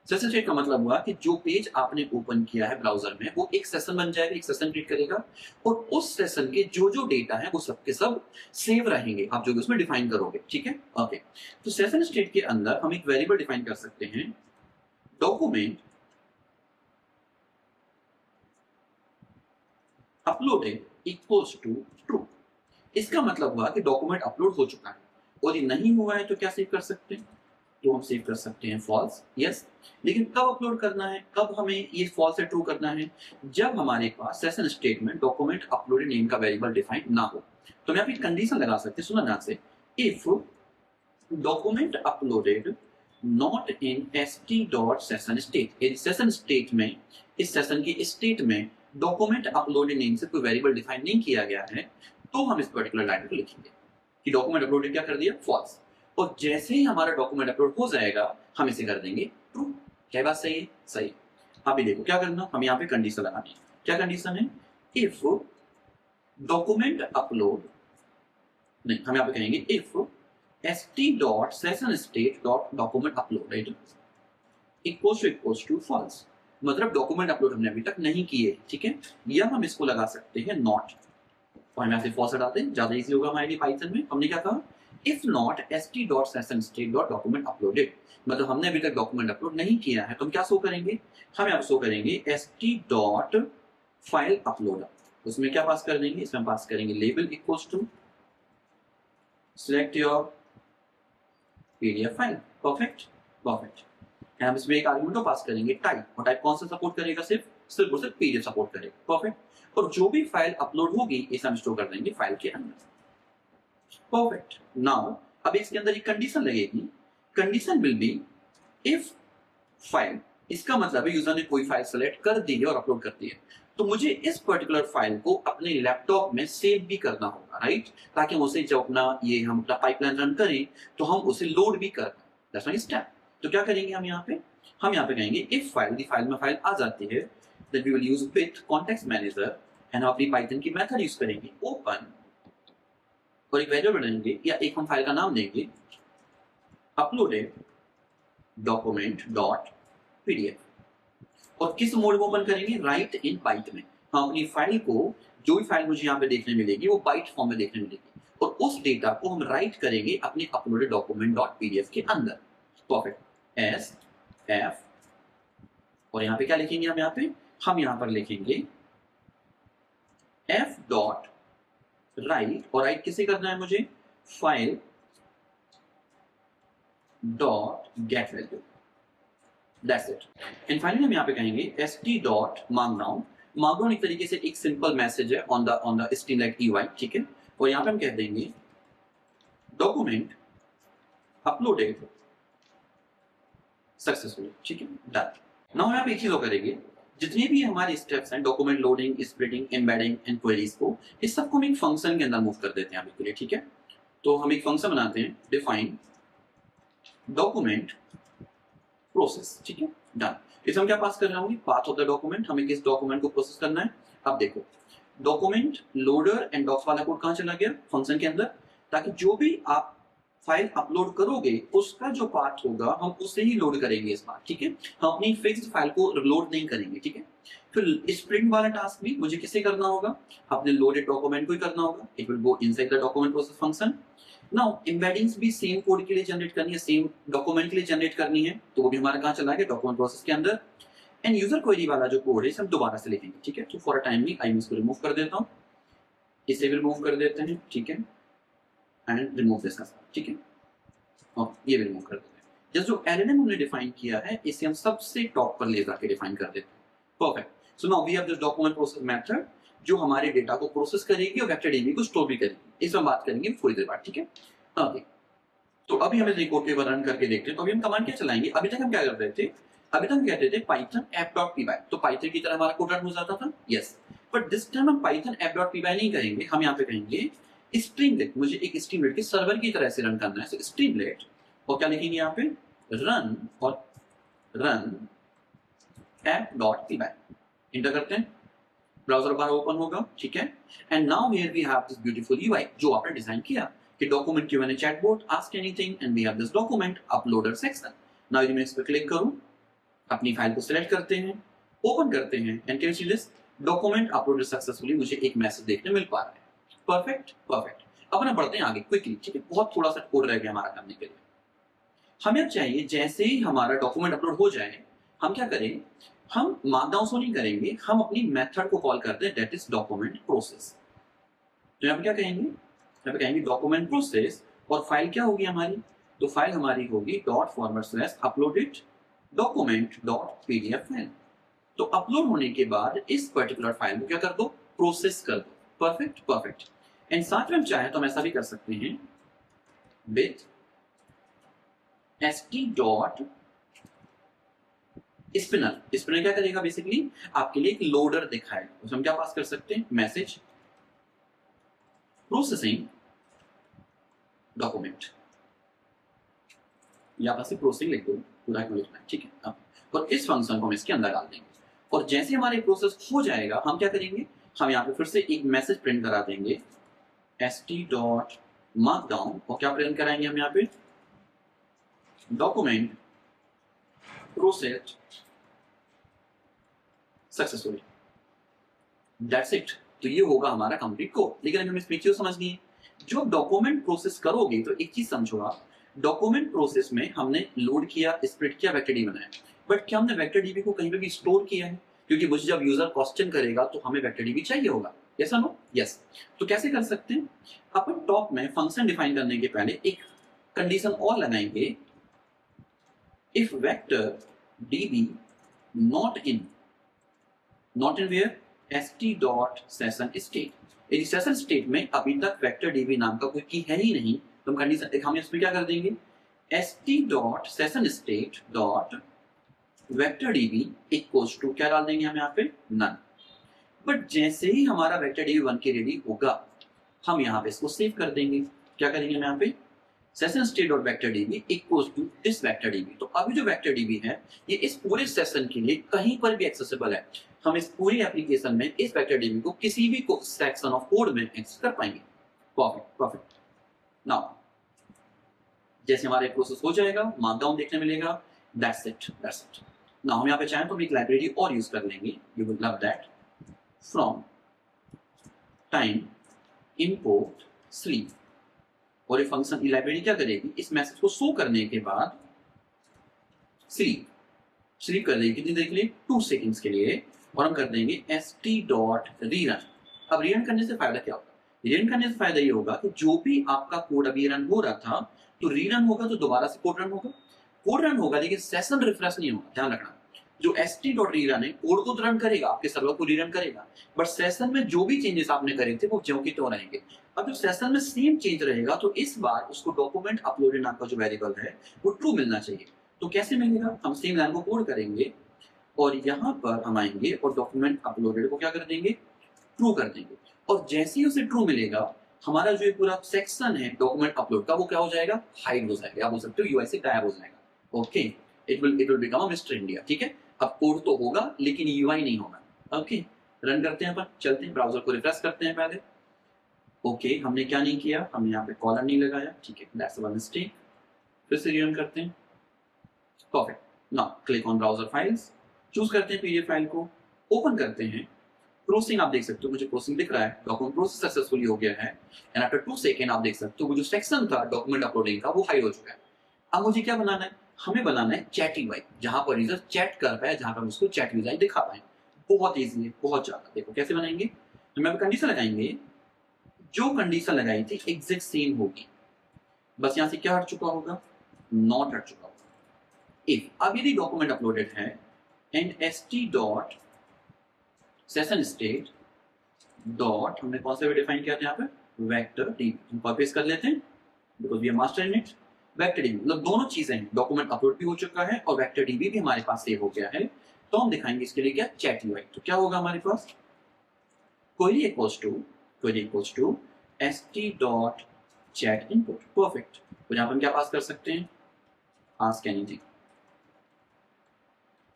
सेशन स्टेट का मतलब हुआ कि जो पेज आपने ओपन किया है ब्राउजर में, वो एक सेशन बन जाएगा, एक सेशन क्रिएट करेगा, और उस सेशन के जो जो डेटा है वो सब के सब सेव रहेंगे, आप जो भी उसमें डिफाइन करोगे, ठीक है। ओके, तो सेशन स्टेट के अंदर हम एक वेरिएबल डिफाइन कर सकते हैं, document uploaded equals to true. इसका मतलब हुआ कि डॉक्यूमेंट अपलोड हो चुका है, और ये नहीं हुआ है तो क्या सेव कर सकते हैं, तो हम सेव कर सकते हैं फॉल्स, यस। लेकिन कब अपलोड करना है, कब हमें ये फॉल्स या ट्रू करना है, जब हमारे पास सेशन स्टेट में डॉक्यूमेंट अपलोडेड नेम का वेरिएबल डिफाइन ना हो। तो हम यहाँ पे कंडीशन लगा सकते हैं, सुना ध्यान से, if document uploaded not in st.session state, यदि सेशन स्टेट में, इस सेशन की स्टेट में डॉक्यूमेंट अपलोडेड नेम से कोई वेरिएबल डिफाइन नहीं किया गया है, तो हम इस पर्टिकुलर लाइन को लिखेंगे कि डॉक्यूमेंट अपलोडेड क्या कर दिया, फॉल्स। और जैसे ही हमारा डॉक्यूमेंट अपलोड हो जाएगा हम इसे कर देंगे ट्रू। क्या बात सही है, सही। अभी देखो क्या करना, हम यहाँ पे कंडीशन लगानी है। क्या कंडीशन है, इफ डॉक्यूमेंट अपलोड, नहीं, हम यहाँ पे कहेंगे if st.session_state.document uploaded equals to false, मतलब डॉक्यूमेंट अपलोड हमने अभी तक नहीं किए, ठीक है। या हम इसको लगा सकते हैं नॉट, और हम यहाँ से फॉल्स हटाते हैं, ज्यादा इजी होगा हमारे लिए पाइथन में। हमने क्या कहा, इफ नॉट st.session_state.document uploaded, मतलब हमने अभी तक डॉक्यूमेंट अपलोड नहीं किया है, तो हम क्या शो करेंगे, हम यहाँ शो करेंगे st.file upload। उसमें क्या पास कर देंगे, इसमें पास करेंगे label equals to select your PDF file, perfect, perfect. हम इसमें एक आर्गुमेंट पास करेंगे टाइप, और टाइप कौन सा सपोर्ट करेगा, सिर्फ और सिर्फ पीडीएफ सपोर्ट करेगा, परफेक्ट। और जो भी फाइल अपलोड होगी इसे हम स्टोर कर देंगे फाइल के अंदर, परफेक्ट। नाउ अब इसके अंदर एक कंडीशन लगेगी, condition will be if file, इसका मतलब है यूजर ने कोई फाइल सेलेक्ट कर दी है और अपलोड कर दी है, तो मुझे इस पर्टिकुलर फाइल को अपने लैपटॉप में सेव भी करना होगा, राइट, ताकि हम उसे जब हम अपना पाइपलाइन रन करें तो हम उसे लोड भी कर पाए, दैट्स माय स्टेप। तो क्या करेंगे हम यहाँ पे कहेंगे इफ फाइल में फाइल आ जाती है, then we will use with context manager, and हम अपनी पाइथन की मेथड यूज करेंगे ओपन, और एक वेरिएबल बनाएंगे, या एक हम फाइल का नाम देंगे अपलोडेड डॉक्यूमेंट डॉट पीडीएफ, और किस मोड में ओपन करेंगे, राइट इन बाइट में। हम अपनी फाइल को, जो भी फाइल मुझे यहाँ पे देखने मिलेगी वो बाइट फॉर्म में देखने मिलेगी, और उस डेटा को हम राइट करेंगे अपने अपलोडेड डॉक्यूमेंट डॉट पीडीएफ के अंदर, परफेक्ट, एस एफ, और यहाँ पे क्या लिखेंगे हम यहाँ पर लिखेंगे एफ डॉट राइट, और राइट किसे करना है मुझे, file dot get value, that's it. And finally हम यहाँ पे कहेंगे st डॉट मार्कडाउन। मार्कडाउन एक तरीके से एक सिंपल मैसेज है ऑन द स्ट्रीमलाइट यूआई, ठीक है। और यहाँ पे हम कह देंगे डॉक्यूमेंट अपलोडेड सक्सेसफुली, ठीक है, डन। नाउ यहाँ पे एक चीज और करेंगे, जितने भी हमारे स्टेप्स हैं, document loading, splitting, embedding and queries को, इस सबको हम एक फंक्शन के अंदर मूव कर देते हैं अभी के लिए, ठीक है। तो हम एक फंक्शन बनाते हैं, डिफाइन डॉक्यूमेंट प्रोसेस, ठीक है, डन। इसमें हम क्या पास कर रहे होंगे, पाथ ऑफ द डॉक्यूमेंट, हमें किस डॉक्यूमेंट को प्रोसेस करना है। अब देखो डॉक्यूमेंट लोडर एंड डॉक्स वाला कोड कहां चला गया, फंक्शन के अंदर, ताकि जो भी आप फाइल अपलोड करोगे उसका जो पार्ट होगा हम उसे ही लोड करेंगे इस बार, ठीक है। हम अपनी फिक्स्ड फाइल को लोड नहीं करेंगे, ठीक है। फिर स्प्रिंट वाला टास्क भी मुझे किसे करना होगा, अपने लोडेड डॉक्यूमेंट को ही करना होगा। It will go inside the document process function. Now embeddings भी सेम कोड के लिए जनरेट करनी है, सेम डॉक्यूमेंट के लिए जनरेट करनी है, तो वो भी हमारा कहाँ चला गया, डॉक्यूमेंट प्रोसेस के अंदर। एंड यूजर क्वेरी वाला जो कोड है इसे हम दोबारा से लिखेंगे, ठीक है। तो फॉर अ टाइम भी आई इसको रिमूव कर देता हूँ, इसे भी रिमूव कर देते हैं, ठीक है। एंड रिमूव दिस का, ठीक है, और ये भी रिमूव कर देते हैं। जस्ट जो एलएनएम हमने डिफाइन किया है इसे हम सबसे टॉप पर ले जाके डिफाइन कर देते हैं। Perfect. So now we have this document process method जो हमारे डेटा को प्रोसेस करेगी और वेक्टर डीबी को स्टोर भी करेगी। इस पर बात करेंगे थोड़ी देर बाद, ठीक है। ओके, तो अभी हम इस रिकॉर्ड को रन करके देखते हैं। तो अभी हम कमांड क्या चलाएंगे, अभी तक हम क्या कर रहे थे, अभी तक हम कहते थे पाइथन app.py, तो पाइथन की तरह हमारा कोड रन हो जाता था, यस। बट दिस टाइम हम पाइथन app.py नहीं करेंगे, हम यहाँ पे कहेंगे स्ट्रीमलेट। मुझे एक स्ट्रीमलेट के सर्वर की तरह से रन करना है, स्ट्रीमलेट, और क्या लिखेंगे यहाँ पे, रन, और रन app.py, इंटर करते हैं, ब्राउजर बार ओपन होगा, ठीक है। And now here we have this beautiful UI जो आपने डिजाइन किया कि document Q and chatbot, ask anything, and we have this document uploader section. Now यदि मैं इस पर क्लिक करूं, अपनी फाइल को सिलेक्ट करते हैं, ओपन करते हैं, and can see this document uploaded successfully, मुझे एक मैसेज देखने मिल पा रहा है। Perfect, perfect. अब ना बढ़ते हैं आगे क्विकली, ठीक है, बहुत थोड़ा सा कोड रह गया हमारा करने के लिए। हमें चाहिए जैसे ही हमारा डॉक्यूमेंट अपलोड हो जाए हम क्या करें, हम मार्कडाउन से नहीं करेंगे, हम अपनी मेथड को कॉल करते हैं, दैट इज डॉक्यूमेंट प्रोसेस। तो यहाँ पे क्या कहेंगे, यहाँ पे कहेंगे डॉक्यूमेंट प्रोसेस, और फाइल क्या होगी हमारी, तो फाइल हमारी होगी ./uploaded document.pdf फाइल। तो अपलोड होने के बाद इस पर्टिकुलर फाइल को क्या कर दो, प्रोसेस कर दो। Perfect, perfect. एंड साथ में हम चाहे तो हम ऐसा भी कर सकते हैं विथ st स्पिनर। स्पिनर क्या करेगा, बेसिकली आपके लिए एक लोडर दिखाएगा, उसमें हम क्या पास कर सकते हैं, मैसेज प्रोसेसिंग डॉक्यूमेंट, या पास प्रोसेसिंग लिख दो, पूरा क्यों लिखना है, ठीक है। अब और इस फंक्शन को हम इसके अंदर डाल देंगे, और जैसे हमारे प्रोसेस हो जाएगा हम क्या करेंगे, हम यहाँ पे फिर से एक मैसेज प्रिंट करा देंगे st.markdown, और क्या प्रिंट कराएंगे हम यहाँ पे, document process successfully, that's it. तो ये होगा हमारा कंप्लीट कोड। लेकिन अगर हम इसमें चीज समझ गए, जो डॉक्यूमेंट प्रोसेस करोगे तो एक चीज समझो आप, डॉक्यूमेंट प्रोसेस में हमने लोड किया, स्प्लिट किया, वेक्टर डीबी बनाया, बट क्या हमने वेक्टर डीबी को कहीं पे भी स्टोर किया है, क्योंकि मुझे जब यूजर क्वेश्चन करेगा तो हमें वेक्टर डीबी चाहिए होगा, यस और नो, यस। तो कैसे कर सकते हैं, अपन टॉप में फंक्शन डिफाइन करने के पहले एक कंडीशन और लगाएंगे, if vector DB not in where st.session state, यदि सेशन स्टेट में अभी तक वेक्टर डीबी नाम का कोई की है ही नहीं, तो हम कंडीशन हम इसमें क्या कर देंगे, st.session state dot vector DB equals to क्या डाल देंगे हम यहाँ पे, नन। बट जैसे ही हमारा वेक्टर डीबी बन के रेडी होगा हम यहाँ पे इसको सेव कर देंगे, क्या करेंगे हम यहाँ पे, session state dot vector DB equals to this vector DB. तो अभी जो वेक्टर डीबी है ये इस पूरे सेशन के लिए कहीं पर भी एक्सेसिबल है, हम इस पूरी एप्लीकेशन में इस वेक्टर डीबी को किसी भी सेक्शन ऑफ कोड में एक्सेस कर पाएंगे। Perfect, perfect. नाउ जैसे हमारा प्रोसेस हो जाएगा, मार्कडाउन देखने मिलेगा, that's it, that's it. Now हम यहाँ पे चाहें तो हम एक लाइब्रेरी और यूज कर लेंगे, you will love that, from time import sleep, और ये फंक्शन की लाइब्रेरी क्या करेगी, इस मैसेज को शो करने के बाद स्लीप कर देगी कितनी देर के लिए, 2 सेकंड्स के लिए, और हम कर देंगे st.rerun। अब रीरन करने से फायदा क्या होगा, रीरन करने से फायदा ये होगा कि जो भी आपका कोड अभी रन हो रहा था तो रीरन होगा, तो दोबारा से कोड रन होगा लेकिन सेशन रिफ्रेश नहीं होगा, ध्यान रखना। जो st.rerun है कोड को तो रन करेगा, आपके सर्वर को रीरन करेगा, बट सेशन में जो भी चेंजेस आपने करे थे वो ज्यों की त्यों रहेंगे। अब जब सेशन में सेम चेंज रहेगा तो इस बार उसको डॉक्यूमेंट अपलोडेड नाम का जो वेरिएबल है वो ट्रू मिलना चाहिए। तो कैसे मिलेगा, हम सेम लाइन को कोड करेंगे और यहाँ पर हम आएंगे और डॉक्यूमेंट अपलोडेड को क्या कर देंगे, ट्रू कर देंगे, और जैसे ही उसे ट्रू मिलेगा हमारा जो पूरा सेक्शन है डॉक्यूमेंट अपलोड का वो क्या हो जाएगा, हाइड हो जाएगा, आप बोल सकते हो यूआई से गायब हो जाएगा। Okay, it will become a mister India, ठीक है। अब कोड तो होगा लेकिन यूआई नहीं होगा। ओके, रन करते हैं, अपन चलते हैं, ब्राउजर को रिफ्रेश करते हैं पहले, ओके हमने क्या नहीं किया, हमने यहाँ पे कॉलर नहीं लगाया, ठीक है, दैट्स वन मिस्टेक। फिर से रन करते हैं, perfect. Now click on browser files, choose करते हैं पीडीएफ फाइल को, ओपन करते हैं। प्रोसेसिंग आप देख सकते हो, मुझे प्रोसेसिंग दिख रहा है, डॉक्यूमेंट प्रोसेस सक्सेसफुली हो गया है एंड आफ्टर 2 सेकंड आप देख सकते हो वो जो सेक्शन था डॉक्यूमेंट अपलोडिंग का वो हाइड हो चुका है। अब मुझे क्या बनाना है, हमें बनाना है चैट यूआई, जहां पर यूजर चैट कर पाए, जहां पर हम उसको चैट यूआई दिखा पाए। बहुत इजी है, बहुत ज्यादा। देखो कैसे बनाएंगे, तो मैं कंडीशन लगाएंगे, जो कंडीशन लगाई थी एग्जैक्ट सेम होगी, बस यहां से क्या हट चुका होगा, नॉट हट चुका होगा। इफ अब यदि डॉक्यूमेंट अपलोडेड है and st dot session state dot, हमने कौन सा डिफाइन किया था यहाँ पे, वेक्टर डीबी, हम कॉपी पेस्ट कर लेते हैं because we are master in it. Vector DB मतलब दोनों चीजें हैं, डॉक्यूमेंट अपलोड भी हो चुका है और वेक्टर डीबी भी हमारे पास सेव हो गया है। तो हम दिखाएंगे इसके लिए क्या, चैट यूआई। तो क्या होगा हमारे पास, query equals to st dot chat input, perfect. तो यहाँ पर हम क्या पास कर सकते हैं, आस्क एनीथिंग।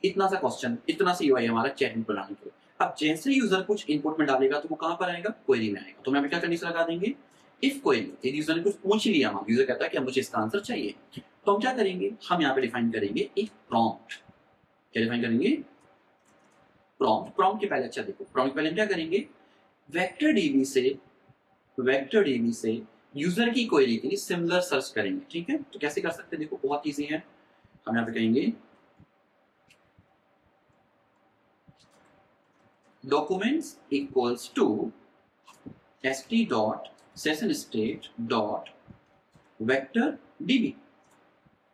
इतना सा क्वेश्चन, इतना सा यूआई हमारा चैट इनपुट बनाने के लिए। अब जैसे यूजर कुछ इनपुट में डालेगा तो वो कहां पर आएगा, क्वेरी में आएगा। तो मैं क्या कंडीशन लगा देंगे, इफ क्वेरी, यदि यूजर ने कुछ पूछ लिया, हम यूजर कहता है कि मुझे इसका आंसर चाहिए, तो हम क्या करेंगे, हम यहाँ पे डिफाइन करेंगे एक प्रॉम्प्ट। क्या डिफाइन करेंगे, प्रॉम्प्ट। प्रॉम्प्ट के पहले, अच्छा देखो, प्रॉम्प्ट के पहले हम क्या करेंगे, वेक्टर डीबी से यूजर की क्वेरी के लिए सिमिलर सर्च करेंगे, ठीक है। तो कैसे कर सकते हैं, देखो बहुत ईजी है। हम यहाँ पे कहेंगे documents equals to st dot session state dot vector db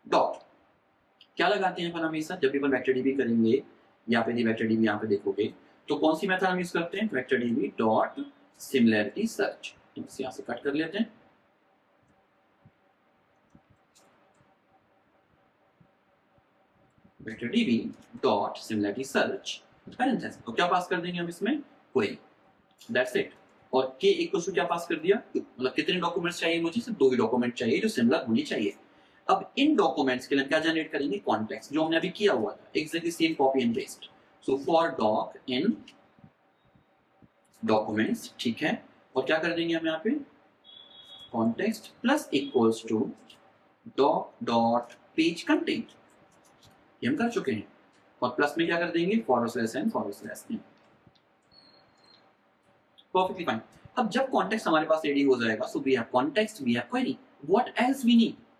dot, क्या लगाते हैं अपन हमेशा जब भी अपन वेक्टर डीबी करेंगे, या फिर वेक्टर डीबी यहाँ पे देखोगे तो कौन सी मेथड हम यूज करते हैं, vector DB dot similarity search. इसे यहाँ से कट कर लेते हैं, vector DB dot similarity search parenthesis. तो क्या पास कर देंगे हम इसमें, क्वेरी, दैट्स इट। और के इक्वल टू क्या पास कर दिया, मतलब कितने डॉक्यूमेंट्स चाहिए मुझे, सिर्फ 2 ही डॉक्यूमेंट चाहिए जो सिमिलर होनी चाहिए। अब इन डॉक्यूमेंट्स के लिए क्या जनरेट करेंगे, कॉन्टेक्स्ट, जो हमने अभी किया हुआ था, exactly same copy and paste. So for doc in documents, ठीक है। और क्या कर देंगे हम यहाँ पे, context plus equals to doc dot page content, ये हम कर चुके हैं। और प्लस में क्या कर देंगे, forward slash n, perfectly fine. अब जब कॉन्टेक्स्ट हमारे पास रेडी हो जाएगा, so we have context, we have query, what else we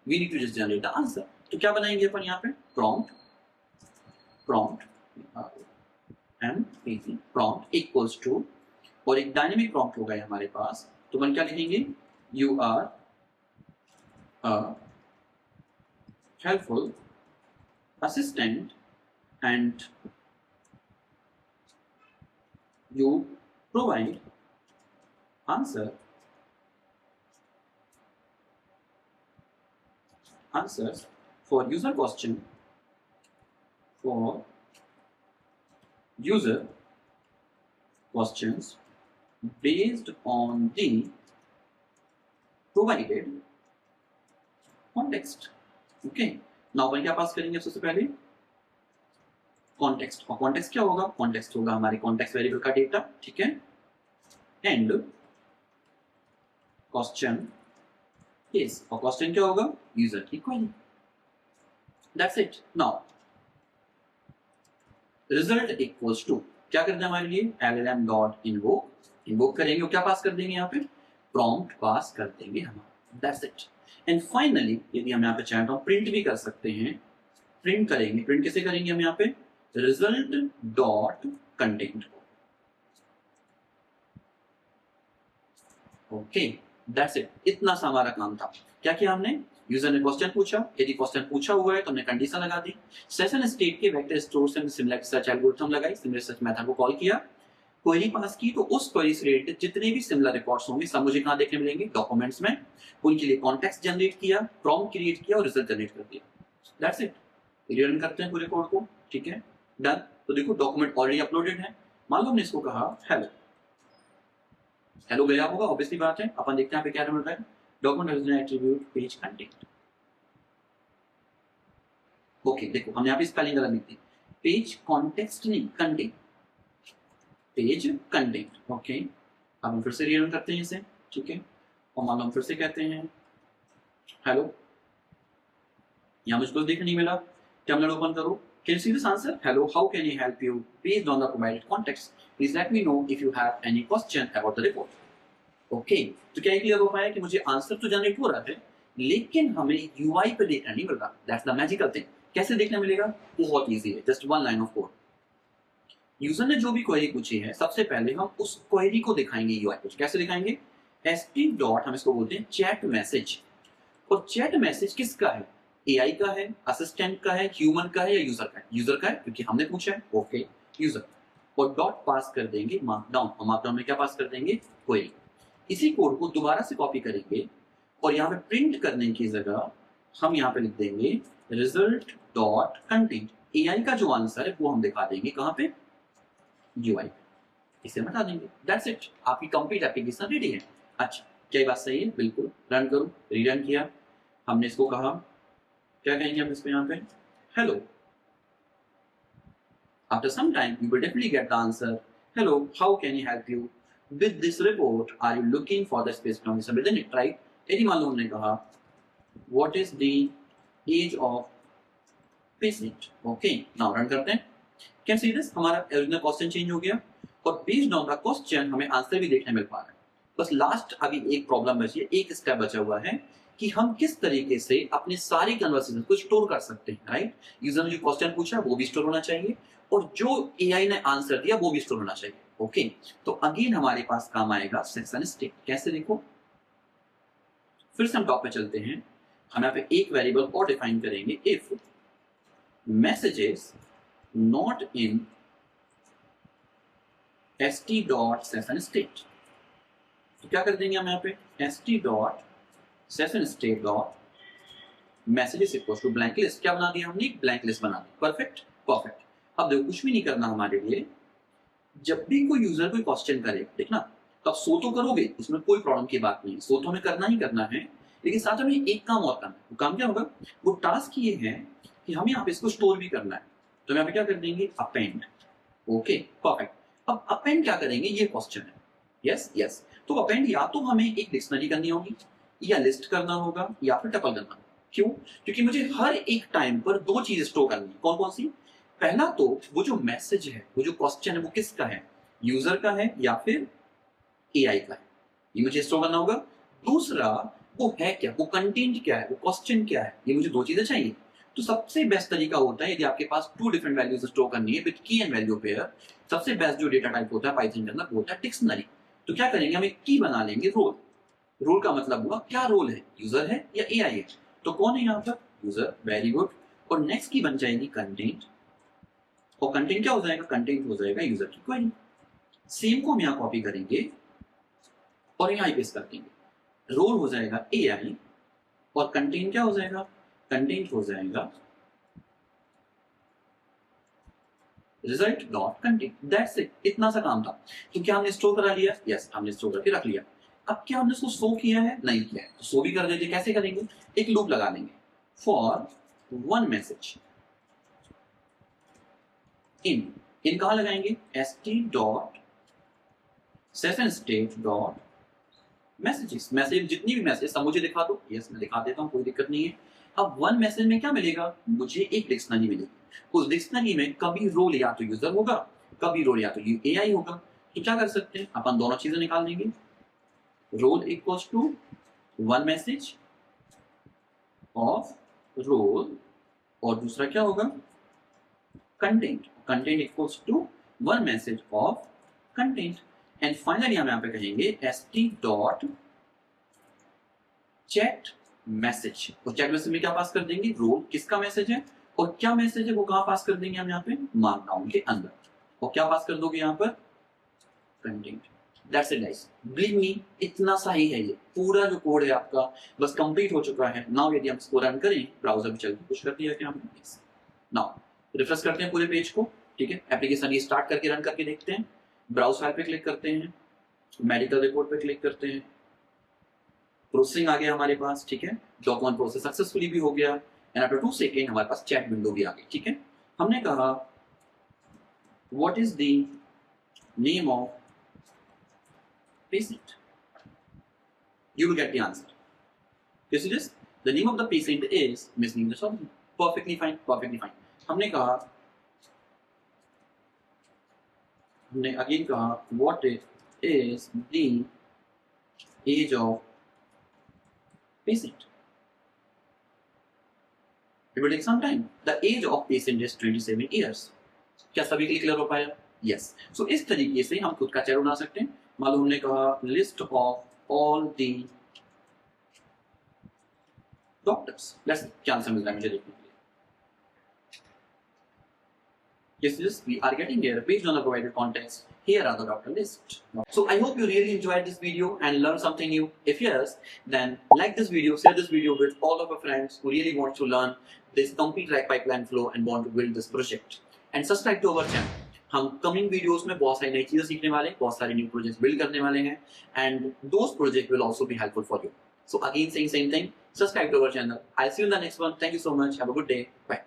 need to just generate the answer. तो क्या बनाएंगे अपन यहाँ पे, प्रॉम्प्ट इक्वल्स टू, और एक डायनेमिक प्रॉम्प्ट होगा हमारे पास, तो अपन क्या लिखेंगे, you are a helpful assistant and you provide answers for user questions based on the provided context. Okay, now अपन क्या पास करेंगे सबसे पहले, कॉन्टेक्स्ट। और कॉन्टेक्स्ट क्या होगा, कॉन्टेक्स्ट होगा हमारे कॉन्टेक्स्ट वेरिएबल का डेटा, ठीक है, एंड क्वेश्चन इज, और क्वेश्चन क्या होगा, यूजर की query, that's it. Now result equals to, क्या करना है हमारे लिए, llm डॉट इन्वोक करेंगे और क्या पास कर देंगे यहाँ पे, प्रॉम्प्ट पास कर देंगे हमारा, दैट्स इट। एंड फाइनली यदि हम यहाँ पे चाहें तो प्रिंट भी कर सकते हैं, प्रिंट करेंगे, प्रिंट कैसे करेंगे हम यहाँ पे, result dot content, okay, that's it. इतना सा हमारा काम था। क्या किया हमने, यूजर ने क्वेश्चन पूछा, यदि क्वेश्चन पूछा हुआ है तो हमने कंडीशन लगा दी, सेशन स्टेट के वेक्टर स्टोर से सिमिलर सर्च एल्गोरिथम लगाई, सिमिलर सर्च मेथड को कॉल किया, क्वेरी पास की, तो उस क्वेरी से रिलेटेड जितने भी सिमिलर रिकॉर्ड्स होंगे सब मुझे कहां देखने मिलेंगे, डॉक्यूमेंट्स में। उनके लिए कॉन्टेक्स्ट जनरेट किया, प्रॉम्प्ट क्रिएट किया और रिजल्ट जनरेट कर दिया, दैट्स इट। रन करते हैं पूरे कोड को, ठीक है, डन। तो देखो डॉक्यूमेंट ऑलरेडी अपलोडेड है। मान लो हमने इसको कहा हेलो गया होगा, ऑब्वियसली बात है। अपन देखते हैं यहाँ पे क्या मिल रहा है, document attribute page content, okay. देखो हमने यहाँ पे स्पेलिंग गलत लिख दी, पेज कॉन्टेक्स्ट नहीं, कंटेंट, पेज कंटेंट, ओके। अब हम फिर से रन करते हैं इसे, ठीक है। और मान लो हम फिर से कहते हैं हेलो, यहाँ मुझको देखने नहीं मिला, टर्मिनल ओपन करो। Can you see this answer? Hello, how can I help you? Based on the provided context, please let me know if you have any question about the report. Okay, तो क्या clear हो पाया कि मुझे answer तो generate हो रहा है, लेकिन हमें यूआई पे देखना नहीं मिल रहा। That's the magical thing. कैसे देखने मिलेगा? बहुत इजी है, just one line of code. User ने जो भी क्वेरी पूछी है, सबसे पहले हम उस क्वेरी को दिखाएंगे यूआई पे। कैसे दिखाएंगे? st डॉट, हम इसको बोलते हैं चैट मैसेज। और चैट मैसेज किसका है? एआई का है, असिस्टेंट का है, ह्यूमन का है या यूजर का है? यूजर का है, क्योंकि हमने पूछा है। Okay, user. और डॉट पास कर देंगे मार्कडाउन, और मार्कडाउन में क्या पास कर देंगे? क्वेरी। इसी कोड को दोबारा से कॉपी करेंगे और यहाँ पे प्रिंट करने की जगह हम यहाँ पे लिख देंगे रिजल्ट डॉट कंटेंट। एआई का जो आंसर है वो हम दिखा देंगे कहाँ पे? यूआई। इसे हटा देंगे। दैट्स इट, आपकी कंप्लीट एप्लीकेशन रेडी है। अच्छा, क्या ये बात सही है? बिल्कुल। रन करो। रीरन किया, हमने इसको कहा, क्या कहेंगे हम इसको यहाँ पे? Hello. After some time, you will definitely get the answer. Hello, how can I help you? With this report, are you looking for the specific information within it, right? यदि मान लो हमने कहा, what is the age of patient? Okay, now run करते हैं। Can see this? हमारा original question change हो गया और based on the question हमें आंसर भी देखने मिल पा रहा है। बस लास्ट अभी एक प्रॉब्लम बची है, एक स्टेप बचा हुआ है कि हम किस तरीके से अपने सारी कन्वर्सेशन को स्टोर कर सकते हैं, राइट? यूजर ने जो क्वेश्चन पूछा वो भी स्टोर होना चाहिए और जो एआई ने आंसर दिया वो भी स्टोर होना चाहिए। ओके, तो अगेन हमारे पास काम आएगा सेशन स्टेट। कैसे? देखो, फिर से हम टॉप पे चलते हैं। हम यहाँ पे एक वेरिएबल और डिफाइन करेंगे, if messages not in st dot session state. तो क्या कर देंगे हम यहाँ पे? st dot session state dot messages equals to blank list. क्या बना दिया हमने? एक ब्लैंक लिस्ट बना दी। Perfect, perfect. अब देखो, कुछ भी नहीं करना हमारे लिए। जब भी कोई यूजर कोई क्वेश्चन करे, देखना, तो आप सो तो करोगे, उसमें कोई प्रॉब्लम की बात नहीं, सो तो हमें करना ही करना है, लेकिन साथ में एक काम और करना है। वो काम क्या होगा? वो टास्क ये है कि हमें यहाँ पे इसको स्टोर भी करना है। तो यहाँ पे क्या कर देंगे? अपेंड। Okay, perfect. अब अपेंड क्या करेंगे? ये क्वेश्चन है। Yes yes. तो अपेंड या तो हमें एक डिक्शनरी करनी होगी, या लिस्ट करना होगा, या फिर टपल करना होगा। क्यों? क्योंकि मुझे हर एक टाइम पर दो चीज स्टोर करनी है। कौन कौन सी? पहला तो वो जो मैसेज है, वो जो क्वेश्चन है, वो किसका है? यूजर का है या फिर एआई का है? ये मुझे स्टोर करना होगा। दूसरा, वो है क्या, वो कंटेंट क्या है, वो क्वेश्चन क्या है, ये मुझे दो चीजें चाहिए। तो सबसे बेस्ट तरीका होता है, यदि आपके पास टू डिफरेंट वैल्यूज स्टोर करनी है विद की एंड वैल्यू पेयर, सबसे बेस्ट जो डेटा टाइप होता है पाइथन के अंदर, वो होता है डिक्शनरी। तो क्या करेंगे? हम एक की बना लेंगे, रोल। रोल का मतलब हुआ क्या रोल है? यूजर है या एआई है? तो कौन है यहाँ पर? यूजर। Very good. और नेक्स्ट की बन जाएगी कंटेंट, और कंटेंट क्या हो जाएगा? कंटेंट हो जाएगा यूजर की क्वेरी। सेम को हम यहाँ कॉपी करेंगे और यहाँ पेस्ट कर देंगे। रोल हो जाएगा एआई और कंटेंट क्या हो जाएगा? कंटेंट हो जाएगा result dot content. That's it, इतना सा काम था। तो क्या हमने स्टोर करा लिया? यस, हमने स्टोर करके रख लिया। अब क्या हमने इसको शो किया है? नहीं किया है। तो शो भी कर देते। कैसे करेंगे? एक लूप लगा लेंगे, फॉर वन मैसेज इन कहां लगाएंगे? st dot session state dot messages. Message, जितनी भी मैसेज, सब मुझे दिखा दो। यस, मैं दिखा देता हूं, कोई दिक्कत नहीं है। अब वन मैसेज में क्या मिलेगा? मुझे एक डिक्शनरी मिलेगी। उस डिक्शनरी में कभी रोल या तो यूजर होगा, कभी रोल या तो एआई होगा। तो क्या कर सकते हैं? अपन दोनों चीजें निकाल देंगे। Role equals to one message of role, और दूसरा क्या होगा? Content. Content equals to one message of content. And finally हम यहाँ पे कहेंगे st डॉट चैट मैसेज। और चैट मैसेज में क्या पास कर देंगे? रोल किसका मैसेज है और क्या मैसेज है वो कहाँ पास कर देंगे हम यहाँ पे? मार्कडाउन के अंदर। और क्या पास कर दोगे यहाँ पर? Content. That's it guys, believe me, इतना सा ही है ये पूरा जो कोड है आपका, बस कंप्लीट हो चुका है। नाउ यदि हम इसको रन करें, ब्राउजर में चल के कुछ कर दिया क्या हमने? नाउ रिफ्रेश करते हैं पूरे पेज को, ठीक है। एप्लीकेशन ये स्टार्ट करके रन करके देखते हैं। ब्राउज फाइल पे क्लिक करते हैं, मेडिकल रिपोर्ट पे क्लिक करते हैं, प्रोसेसिंग आ गया हमारे पास, ठीक है। डॉक्यूमेंट प्रोसेस सक्सेसफुली भी हो गया एंड आफ्टर 2 सेकेंड हमारे पास चैट विंडो भी आ गई, ठीक है। हमने कहा what is the name of patient, You will get the answer. You see this? The name of the patient is missing the solution. Perfectly fine, perfectly fine. हमने again कहा what is the age of patient? It will take some time. The age of patient is 27 years. क्या सभी के लिए clear हो पाया? Yes. So इस तरीके से हम खुद का चैट बना सकते हैं. मालूम हमने कहा list of all the doctors. Let's क्या आंसर मिलता है मुझे देखने के लिए. Yes, we are getting here based on the provided context. Here are the doctor list. So I hope you really enjoyed this video and learned something new. If yes, then like this video, share this video with all of your friends who really want to learn this complete track pipeline flow and want to build this project. And subscribe to our channel. हम coming videos में बहुत सारी नई चीजें सीखने वाले हैं, बहुत सारे न्यू प्रोजेक्ट्स बिल्ड करने वाले हैं, and those project will also be helpful for you. So again saying same thing, subscribe to our channel. I'll see you in the next one. Thank you so much. Have a good day. Bye.